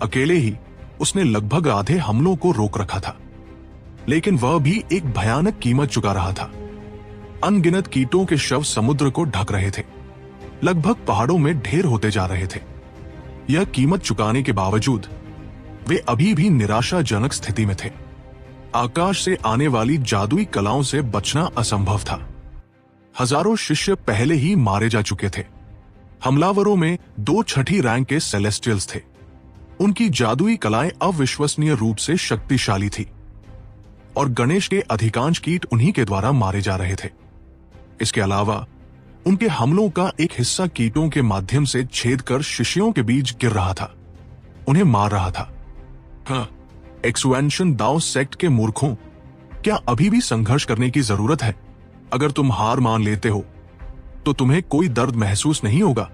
अकेले ही उसने लगभग आधे हमलों को रोक रखा था, लेकिन वह भी एक भयानक कीमत चुका रहा था। अनगिनत कीटों के शव समुद्र को ढक रहे थे, लगभग पहाड़ों में ढेर होते जा रहे थे। यह कीमत चुकाने के बावजूद वे अभी भी निराशाजनक स्थिति में थे। आकाश से आने वाली जादुई कलाओं से बचना असंभव था। हजारों शिष्य पहले ही मारे जा चुके थे। हमलावरों में 2 छठी रैंक के सेलेस्टियल्स थे। उनकी जादुई कलाएं अविश्वसनीय रूप से शक्तिशाली थी, और गणेश के अधिकांश कीट उन्हीं के द्वारा मारे जा रहे थे। इसके अलावा उनके हमलों का एक हिस्सा कीटों के माध्यम से छेद कर शिष्यों के बीच गिर रहा था, उन्हें मार रहा था। हाँ, एक्सुएंशन दाओ सेक्ट के मूर्खों, क्या अभी भी संघर्ष करने की जरूरत है? अगर तुम हार मान लेते हो तो तुम्हें कोई दर्द महसूस नहीं होगा।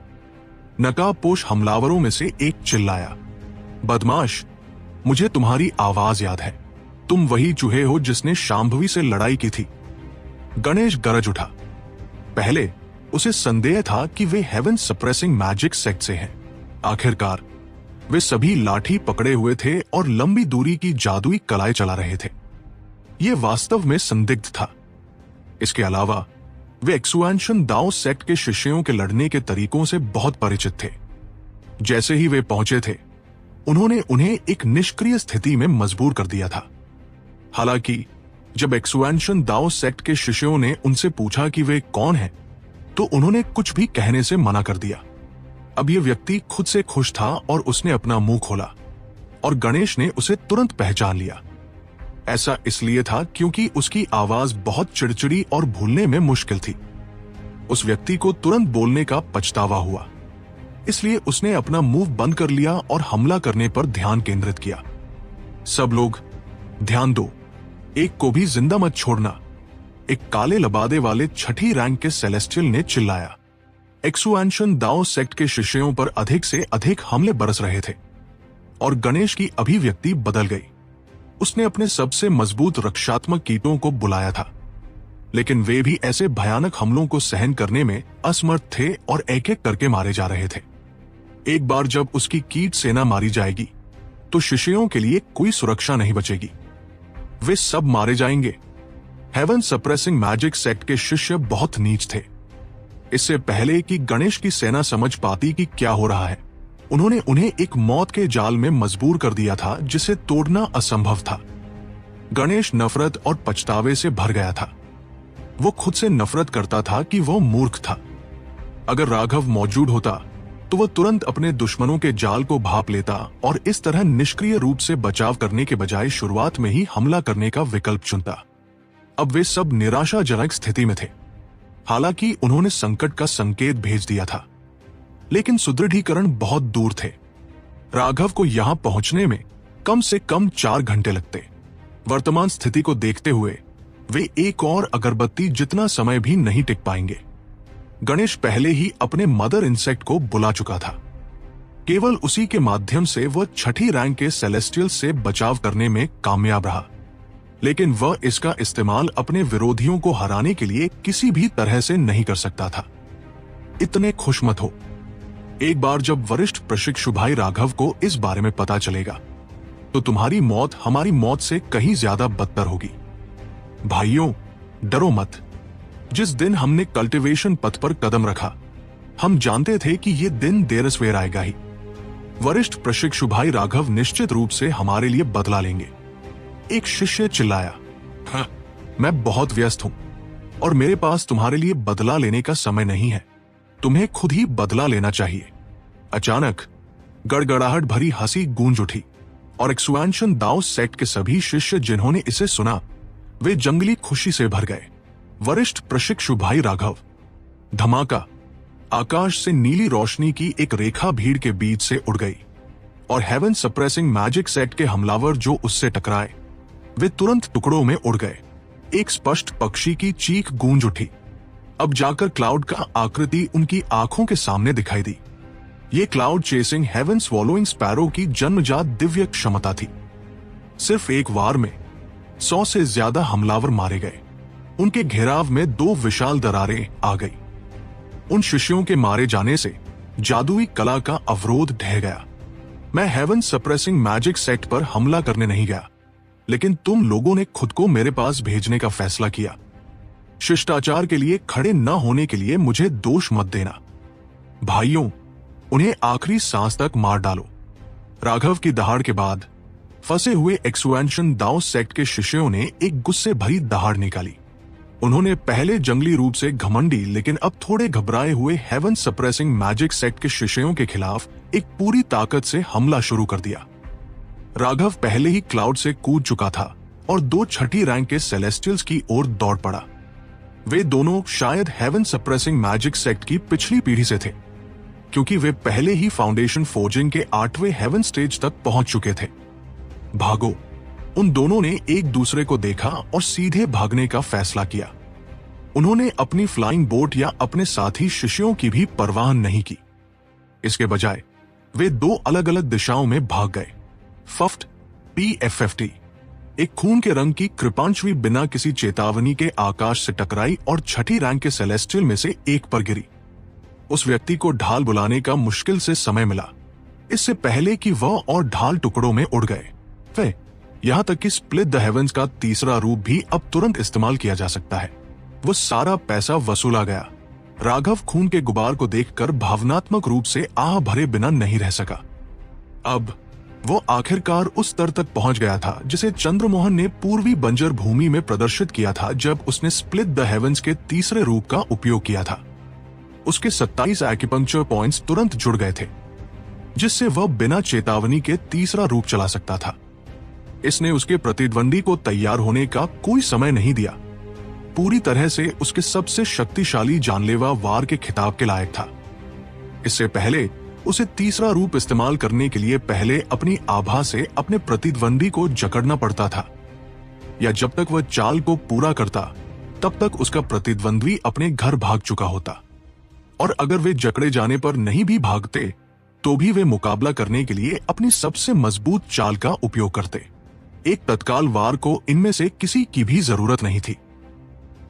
नकाबपोश हमलावरों में से एक चिल्लाया। बदमाश, मुझे तुम्हारी आवाज याद है। तुम वही चूहे हो जिसने शांभवी से लड़ाई की थी। गणेश गरज उठा। पहले उसे संदेह था कि वे हेवन सप्रेसिंग मैजिक सेक्ट से हैं। आखिरकार वे सभी लाठी पकड़े हुए थे और लंबी दूरी की जादुई कलाएं चला रहे थे। यह वास्तव में संदिग्ध था। इसके अलावा वे एक्सुएंशन दाओ सेक्ट के शिष्यों के लड़ने के तरीकों से बहुत परिचित थे। जैसे ही वे पहुंचे थे, उन्होंने उन्हें एक निष्क्रिय स्थिति में मजबूर कर दिया था। हालांकि जब एक्सुएंशन दाओ सेक्ट के शिष्यों ने उनसे पूछा कि वे कौन हैं, तो उन्होंने कुछ भी कहने से मना कर दिया। अब यह व्यक्ति खुद से खुश था और उसने अपना मुंह खोला और गणेश ने उसे तुरंत पहचान लिया। ऐसा इसलिए था क्योंकि उसकी आवाज बहुत चिड़चिड़ी और भूलने में मुश्किल थी। उस व्यक्ति को तुरंत बोलने का पछतावा हुआ, इसलिए उसने अपना मुंह बंद कर लिया और हमला करने पर ध्यान केंद्रित किया। सब लोग ध्यान दो, एक को भी जिंदा मत छोड़ना, एक काले लबादे वाले छठी रैंक के सेलेस्टियल ने चिल्लाया। एक्सुएंशन दाओ सेक्ट के शिष्यों पर अधिक से अधिक हमले बरस रहे थे और गणेश की अभिव्यक्ति बदल गई। उसने अपने सबसे मजबूत रक्षात्मक कीटों को बुलाया था, लेकिन वे भी ऐसे भयानक हमलों को सहन करने में असमर्थ थे और एक एक करके मारे जा रहे थे। एक बार जब उसकी कीट सेना मारी जाएगी तो शिष्यों के लिए कोई सुरक्षा नहीं बचेगी, वे सब मारे जाएंगे। हेवन सप्रेसिंग मैजिक सेक्ट के शिष्य बहुत नीच थे। इससे पहले कि गणेश की सेना समझ पाती कि क्या हो रहा है, उन्होंने उन्हें एक मौत के जाल में मजबूर कर दिया था जिसे तोड़ना असंभव था। गणेश नफरत और पछतावे से भर गया था। वो खुद से नफरत करता था कि वो मूर्ख था। अगर राघव मौजूद होता तो वो तुरंत अपने दुश्मनों के जाल को भांप लेता और इस तरह निष्क्रिय रूप से बचाव करने के बजाय शुरुआत में ही हमला करने का विकल्प चुनता। अब वे सब निराशाजनक स्थिति में थे। हालांकि उन्होंने संकट का संकेत भेज दिया था, लेकिन सुदृढ़ीकरण बहुत दूर थे। राघव को यहां पहुंचने में कम से कम 4 घंटे लगते। वर्तमान स्थिति को देखते हुए वे एक और अगरबत्ती जितना समय भी नहीं टिक पाएंगे। गणेश पहले ही अपने मदर इंसेक्ट को बुला चुका था। केवल उसी के माध्यम से वह छठी रैंक के सेलेस्टियल से बचाव करने में कामयाब रहा, लेकिन वह इसका इस्तेमाल अपने विरोधियों को हराने के लिए किसी भी तरह से नहीं कर सकता था। इतने खुश मत हो। एक बार जब वरिष्ठ प्रशिक्षु भाई राघव को इस बारे में पता चलेगा तो तुम्हारी मौत हमारी मौत से कहीं ज्यादा बदतर होगी। भाइयों, डरो मत। जिस दिन हमने कल्टीवेशन पथ पर कदम रखा, हम जानते थे कि यह दिन देर सवेर आएगा ही। वरिष्ठ प्रशिक्षु भाई राघव निश्चित रूप से हमारे लिए बदला लेंगे। एक शिष्य चिल्लाया, हाँ, मैं बहुत व्यस्त हूं और मेरे पास तुम्हारे लिए बदला लेने का समय नहीं है। तुम्हें खुद ही बदला लेना चाहिए। अचानक गड़गड़ाहट भरी हंसी गूंज उठी और एक्सुएंशन दाओ सेक्ट के सभी शिष्य जिन्होंने इसे सुना, वे जंगली खुशी से भर गए। वरिष्ठ प्रशिक्षु भाई राघव। धमाका। आकाश से नीली रोशनी की एक रेखा भीड़ के बीच से उड़ गई और हेवन सप्रेसिंग मैजिक सेट के हमलावर जो उससे टकराए, वे तुरंत टुकड़ों में उड़ गए। एक स्पष्ट पक्षी की चीख गूंज उठी। अब जाकर क्लाउड का आकृति उनकी आंखों के सामने दिखाई दी। ये cloud chasing haven swallowing sparrow की जन्मजात दिव्य क्षमता थी। सिर्फ एक वार में 100 से ज्यादा हमलावर मारे गए। उनके घेराव में 2 विशाल दरारें आ गई। उन शिष्यों के मारे जाने से जादुई कला का अवरोध ढह गया। मैं हेवन सप्रेसिंग मैजिक सेक्ट पर हमला करने नहीं गया, लेकिन तुम लोगों ने खुद को मेरे पास भेजने का फैसला किया। शिष्टाचार के लिए खड़े न होने के लिए मुझे दोष मत देना। भाइयों, उन्हें आखिरी सांस तक मार डालो। राघव की दहाड़ के बाद फंसे हुए एक्सुएंशन दाओ सेक्ट के शिष्यों ने एक गुस्से भरी दहाड़ निकाली। उन्होंने पहले जंगली रूप से घमंडी लेकिन अब थोड़े घबराए हुए हेवन सप्रेसिंग मैजिक सेक्ट के शिष्यों के खिलाफ एक पूरी ताकत से हमला शुरू कर दिया। राघव पहले ही क्लाउड से कूद चुका था और 2 छठी रैंक के सेलेस्टियल्स की ओर दौड़ पड़ा। वे दोनों शायद हेवन सप्रेसिंग मैजिक सेक्ट की पिछली पीढ़ी से थे, क्योंकि वे पहले ही फाउंडेशन फोर्जिंग के 8वें हेवन स्टेज तक पहुंच चुके थे। भागो। उन दोनों ने एक दूसरे को देखा और सीधे भागने का फैसला किया। उन्होंने अपनी फ्लाइंग बोट या अपने साथी शिष्यों की भी परवाह नहीं की। इसके बजाय वे 2 अलग अलग दिशाओं में भाग गए। फफ्ट PFFT एक खून के रंग की कृपांशवी बिना किसी चेतावनी के आकाश से टकराई और छठी रैंक के सेलेस्टियल में से एक पर गिरी। उस व्यक्ति को ढाल बुलाने का मुश्किल से समय मिला, इससे पहले कि वह और ढाल टुकड़ों में उड़ गए। वे यहां तक कि स्प्लिट द हेवंस का तीसरा रूप भी अब तुरंत इस्तेमाल किया जा सकता है। वो सारा पैसा वसूला गया। राघव खून के गुबार को देखकर भावनात्मक रूप से आह भरे बिना नहीं रह सका। अब वो आखिरकार उस स्तर तक पहुंच गया था जिसे चंद्रमोहन ने पूर्वी बंजर भूमि में प्रदर्शित किया था जब उसने स्प्लिट द हेवंस के तीसरे रूप का उपयोग किया था। उसके 27 एक्यूपंक्चर पॉइंट्स तुरंत जुड़ गए थे, जिससे वह बिना चेतावनी के तीसरा रूप चला सकता था। इसने उसके प्रतिद्वंदी को तैयार होने का कोई समय नहीं दिया, पूरी तरह से उसके सबसे शक्तिशाली जानलेवा वार के खिताब के लायक था। इससे पहले उसे तीसरा रूप इस्तेमाल करने के लिए पहले अपनी आभा से अपने प्रतिद्वंदी को जकड़ना पड़ता था, या जब तक वह चाल को पूरा करता तब तक उसका प्रतिद्वंदी अपने घर भाग चुका होता, और अगर वे जकड़े जाने पर नहीं भी भागते तो भी वे मुकाबला करने के लिए अपनी सबसे मजबूत चाल का उपयोग करते। एक तत्काल वार को इनमें से किसी की भी जरूरत नहीं थी।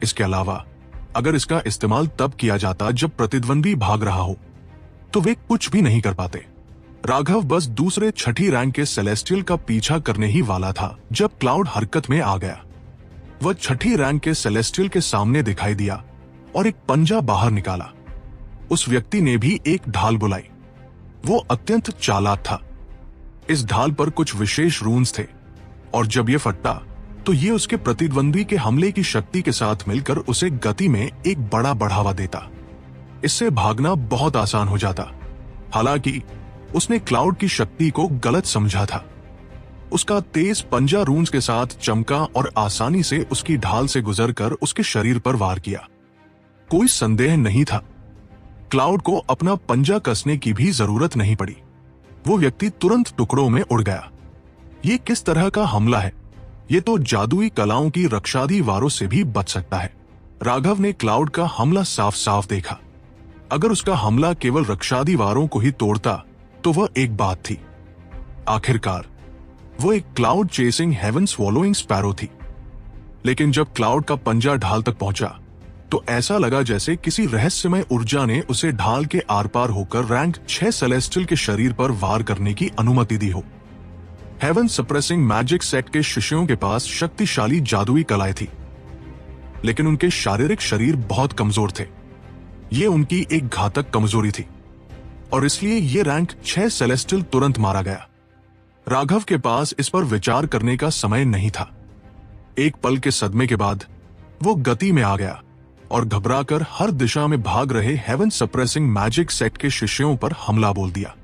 इसके अलावा अगर इसका इस्तेमाल तब किया जाता जब प्रतिद्वंदी भाग रहा हो तो वे कुछ भी नहीं कर पाते। राघव बस दूसरे छठी रैंक के सेलेस्टियल का पीछा करने ही वाला था जब क्लाउड हरकत में आ गया। वह छठी रैंक के सेलेस्टियल के सामने दिखाई दिया और एक पंजा बाहर निकाला। उस व्यक्ति ने भी एक ढाल बुलाई। वो अत्यंत चालाक था। इस ढाल पर कुछ विशेष रून्स थे और जब ये फटता तो ये उसके प्रतिद्वंदी के हमले की शक्ति के साथ मिलकर उसे गति में एक बड़ा बढ़ावा देता। इससे भागना बहुत आसान हो जाता। हालांकि उसने क्लाउड की शक्ति को गलत समझा था। उसका तेज पंजा रून्स के साथ चमका और आसानी से उसकी ढाल से गुजरकर उसके शरीर पर वार किया। कोई संदेह नहीं था, क्लाउड को अपना पंजा कसने की भी जरूरत नहीं पड़ी। वो व्यक्ति तुरंत टुकड़ों में उड़ गया। ये किस तरह का हमला है? ये तो जादुई कलाओं की रक्षादी वारों से भी बच सकता है। राघव ने क्लाउड का हमला साफ साफ देखा। अगर उसका हमला केवल रक्षादी वारों को ही तोड़ता तो वह एक बात थी। आखिरकार वो एक cloud chasing haven swallowing sparrow थी। लेकिन जब क्लाउड का पंजा ढाल तक पहुंचा तो ऐसा लगा जैसे किसी रहस्यमय ऊर्जा ने उसे ढाल के आर पार होकर रैंक 6 सेलेस्टियल के शरीर पर वार करने की अनुमति दी हो। हेवन सप्रेसिंग मैजिक सेट के शिष्यों के पास शक्तिशाली जादुई कलाएं थी, लेकिन उनके शारीरिक शरीर बहुत कमजोर थे। ये उनकी एक घातक कमजोरी थी और इसलिए ये रैंक 6 सेलेस्टियल तुरंत मारा गया। राघव के पास इस पर विचार करने का समय नहीं था। एक पल के सदमे के बाद वो गति में आ गया और घबराकर हर दिशा में भाग रहे हेवन सप्रेसिंग मैजिक सेट के शिष्यों पर हमला बोल दिया।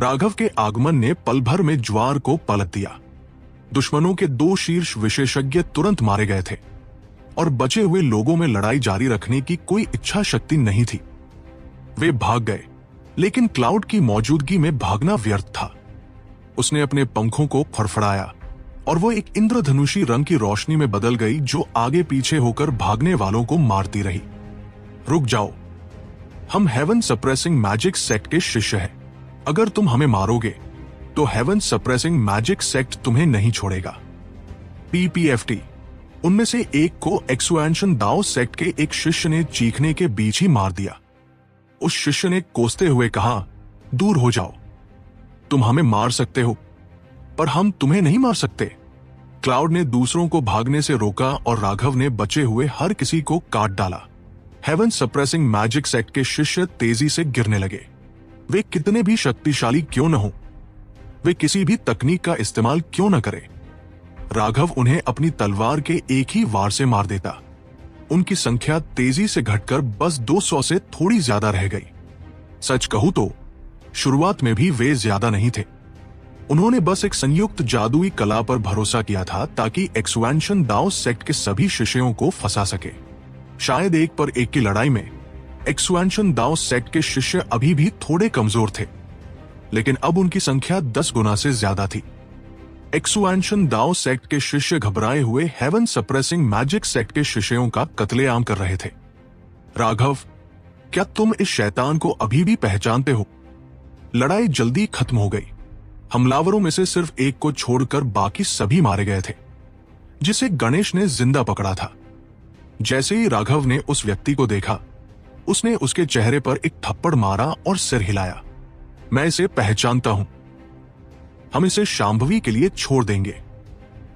राघव के आगमन ने पल भर में ज्वार को पलट दिया। दुश्मनों के 2 शीर्ष विशेषज्ञ तुरंत मारे गए थे और बचे हुए लोगों में लड़ाई जारी रखने की कोई इच्छा शक्ति नहीं थी। वे भाग गए, लेकिन क्लाउड की मौजूदगी में भागना व्यर्थ था। उसने अपने पंखों को फड़फड़ाया और वो एक इंद्रधनुषी रंग की रोशनी में बदल गई जो आगे पीछे होकर भागने वालों को मारती रही। रुक जाओ, हम हेवन सप्रेसिंग मैजिक सेक्ट के शिष्य हैं। अगर तुम हमें मारोगे तो हेवन सप्रेसिंग मैजिक सेक्ट तुम्हें नहीं छोड़ेगा। PPFT। उनमें से एक को एक्सुएंशन दाओ सेक्ट के एक शिष्य ने चीखने के बीच ही मार दिया। उस शिष्य ने कोसते हुए कहा, दूर हो जाओ, तुम हमें मार सकते हो पर हम तुम्हें नहीं मार सकते। क्लाउड ने दूसरों को भागने से रोका और राघव ने बचे हुए हर किसी को काट डाला। हेवन सप्रेसिंग मैजिक सेक्ट के शिष्य तेजी से गिरने लगे। वे कितने भी शक्तिशाली क्यों न हो, वे किसी भी तकनीक का इस्तेमाल क्यों न करें, राघव उन्हें अपनी तलवार के एक ही वार से मार देता। उनकी संख्या तेजी से घटकर बस 200 से थोड़ी ज्यादा रह गई। सच कहूं तो शुरुआत में भी वे ज्यादा नहीं थे। उन्होंने बस एक संयुक्त जादुई कला पर भरोसा किया था ताकि एक्सुएंशन दाओ सेक्ट के सभी शिष्यों को फंसा सके। शायद 1 पर 1 की लड़ाई में एक्सुएंशन दाओ सेक्ट के शिष्य अभी भी थोड़े कमजोर थे, लेकिन अब उनकी संख्या 10 गुना से ज्यादा थी। एक्सुएंशन दाओ सेक्ट के शिष्य घबराए हुए हेवन सप्रेसिंग मैजिक सेक्ट के शिष्यों का कत्लेआम कर रहे थे। राघव, क्या तुम इस शैतान को अभी भी पहचानते हो? लड़ाई जल्दी खत्म हो गई। हमलावरों में से सिर्फ एक को छोड़कर बाकी सभी मारे गए थे, जिसे गणेश ने जिंदा पकड़ा था। जैसे ही राघव ने उस व्यक्ति को देखा, उसने उसके चेहरे पर एक थप्पड़ मारा और सिर हिलाया। मैं इसे पहचानता हूं। हम इसे शांभवी के लिए छोड़ देंगे।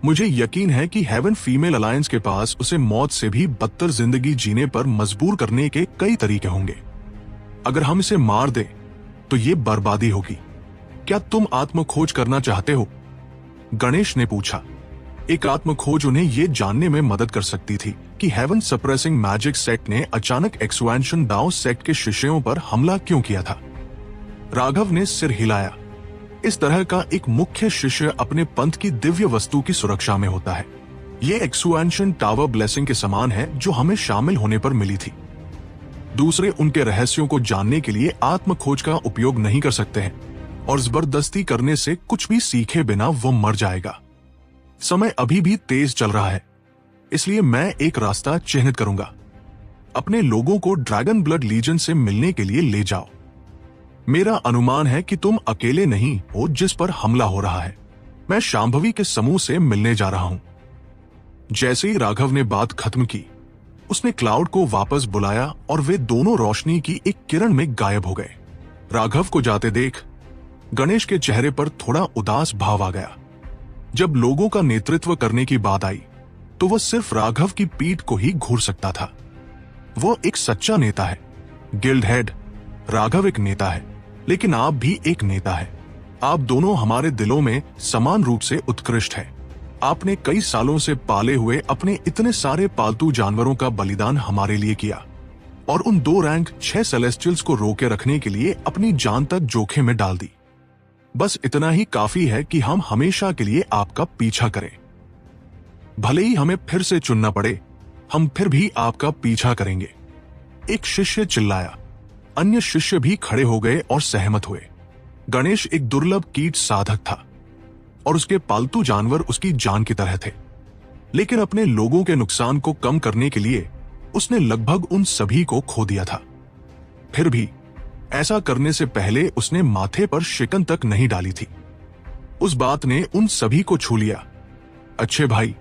मुझे यकीन है कि हेवन फीमेल अलायंस के पास उसे मौत से भी बदतर जिंदगी जीने पर मजबूर करने के कई तरीके होंगे। अगर हम इसे मार दें तो ये बर्बादी होगी, क्या तुम आत्म खोज करना चाहते हो? गणेश ने पूछा। एक आत्म खोज उन्हें यह जानने में मदद कर सकती थी कि हेवन सप्रेसिंग मैजिक सेक्ट ने अचानक एक्सपेंशन दाओ सेक्ट के शिष्यों पर हमला क्यों किया था। राघव ने सिर हिलाया। इस तरह का एक मुख्य शिष्य अपने पंथ की दिव्य वस्तु की सुरक्षा में होता है। ये एक्सपेंशन टावर ब्लेसिंग के समान है जो हमें शामिल होने पर मिली थी। दूसरे उनके रहस्यों को जानने के लिए आत्म खोज का उपयोग नहीं कर सकते हैं और जबरदस्ती करने से कुछ भी सीखे बिना वो मर जाएगा। समय अभी भी तेज चल रहा है, इसलिए मैं एक रास्ता चिन्हित करूंगा। अपने लोगों को ड्रैगन ब्लड लीजन से मिलने के लिए ले जाओ। मेरा अनुमान है कि तुम अकेले नहीं हो जिस पर हमला हो रहा है। मैं शांभवी के समूह से मिलने जा रहा हूं। जैसे ही राघव ने बात खत्म की, उसने क्लाउड को वापस बुलाया और वे दोनों रोशनी की एक किरण में गायब हो गए। राघव को जाते देख गणेश के चेहरे पर थोड़ा उदास भाव आ गया। जब लोगों का नेतृत्व करने की बात आई तो वह सिर्फ राघव की पीठ को ही घूर सकता था। वो एक सच्चा नेता है। गिल्ड हेड, राघव एक नेता है, लेकिन आप भी एक नेता है। आप दोनों हमारे दिलों में समान रूप से उत्कृष्ट हैं। आपने कई सालों से पाले हुए अपने इतने सारे पालतू जानवरों का बलिदान हमारे लिए किया और उन 2 रैंक 6 सेलेस्टियल्स को रोके रखने के लिए अपनी जान तक जोखिम में डाल दी। बस इतना ही काफी है कि हम हमेशा के लिए आपका पीछा करें। भले ही हमें फिर से चुनना पड़े, हम फिर भी आपका पीछा करेंगे। एक शिष्य चिल्लाया। अन्य शिष्य भी खड़े हो गए और सहमत हुए। गणेश एक दुर्लभ कीट साधक था और उसके पालतू जानवर उसकी जान की तरह थे, लेकिन अपने लोगों के नुकसान को कम करने के लिए उसने लगभग उन सभी को खो दिया था। फिर भी ऐसा करने से पहले उसने माथे पर शिकन तक नहीं डाली थी। उस बात ने उन सभी को छू लिया। अच्छे भाई,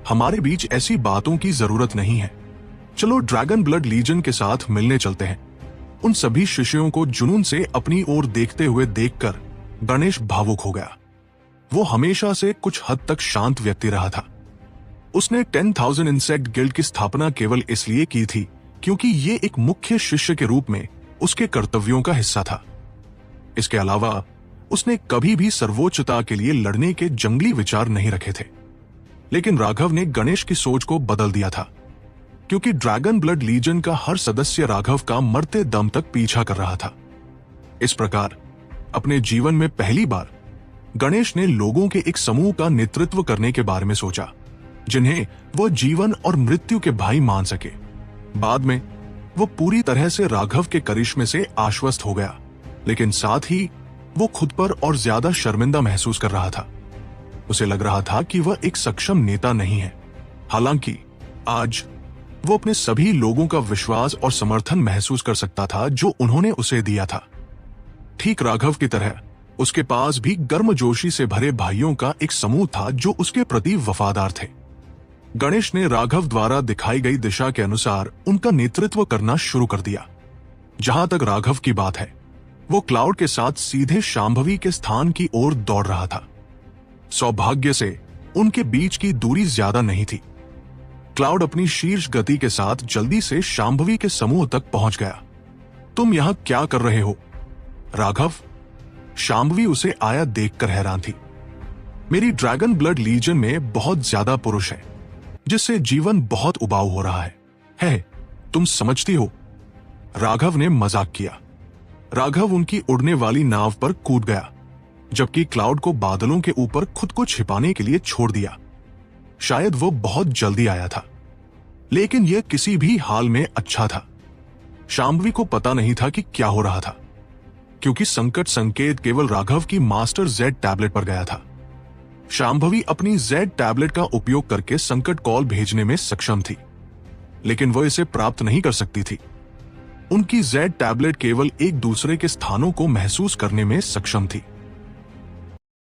हमारे बीच ऐसी बातों की जरूरत नहीं है। चलो ड्रैगन ब्लड लीजन के साथ मिलने चलते हैं। उन सभी शिष्यों को जुनून से अपनी ओर देखते हुए देखकर गणेश भावुक हो गया। वो हमेशा से कुछ हद तक शांत व्यक्ति रहा था। उसने 10,000 इंसेक्ट गिल्ड की स्थापना केवल इसलिए की थी क्योंकि ये एक मुख्य शिष्य के रूप में उसके कर्तव्यों का हिस्सा था। इसके अलावा उसने कभी भी सर्वोच्चता के लिए लड़ने के जंगली विचार नहीं रखे थे। लेकिन राघव ने गणेश की सोच को बदल दिया था, क्योंकि ड्रैगन ब्लड लीजन का हर सदस्य राघव का मरते दम तक पीछा कर रहा था। इस प्रकार अपने जीवन में पहली बार गणेश ने लोगों के एक समूह का नेतृत्व करने के बारे में सोचा, जिन्हें वह जीवन और मृत्यु के भाई मान सके। बाद में वो पूरी तरह से राघव के करिश्मे से आश्वस्त हो गया, लेकिन साथ ही वो खुद पर और ज्यादा शर्मिंदा महसूस कर रहा था। उसे लग रहा था कि वह एक सक्षम नेता नहीं है। हालांकि आज वो अपने सभी लोगों का विश्वास और समर्थन महसूस कर सकता था जो उन्होंने उसे दिया था। ठीक राघव की तरह उसके पास भी गर्मजोशी से भरे भाइयों का एक समूह था जो उसके प्रति वफादार थे। गणेश ने राघव द्वारा दिखाई गई दिशा के अनुसार उनका नेतृत्व करना शुरू कर दिया। जहां तक राघव की बात है, वो क्लाउड के साथ सीधे शांभवी के स्थान की ओर दौड़ रहा था। सौभाग्य से उनके बीच की दूरी ज्यादा नहीं थी। क्लाउड अपनी शीर्ष गति के साथ जल्दी से शांभवी के समूह तक पहुंच गया। तुम यहां क्या कर रहे हो? राघव, शांभवी उसे आया देखकर हैरान थी। मेरी ड्रैगन ब्लड लीजन में बहुत ज्यादा पुरुष है, जिससे जीवन बहुत उबाऊ हो रहा है, तुम समझती हो? राघव ने मजाक किया। राघव उनकी उड़ने वाली नाव पर कूद गया, जबकि क्लाउड को बादलों के ऊपर खुद को छिपाने के लिए छोड़ दिया। शायद वो बहुत जल्दी आया था, लेकिन यह किसी भी हाल में अच्छा था। शांभवी को पता नहीं था कि क्या हो रहा था, क्योंकि संकट संकेत केवल राघव की मास्टर जेड टैबलेट पर गया था। शांभवी अपनी जेड टैबलेट का उपयोग करके संकट कॉल भेजने में सक्षम थी, लेकिन वह इसे प्राप्त नहीं कर सकती थी। उनकी जेड टैबलेट केवल एक दूसरे के स्थानों को महसूस करने में सक्षम थी।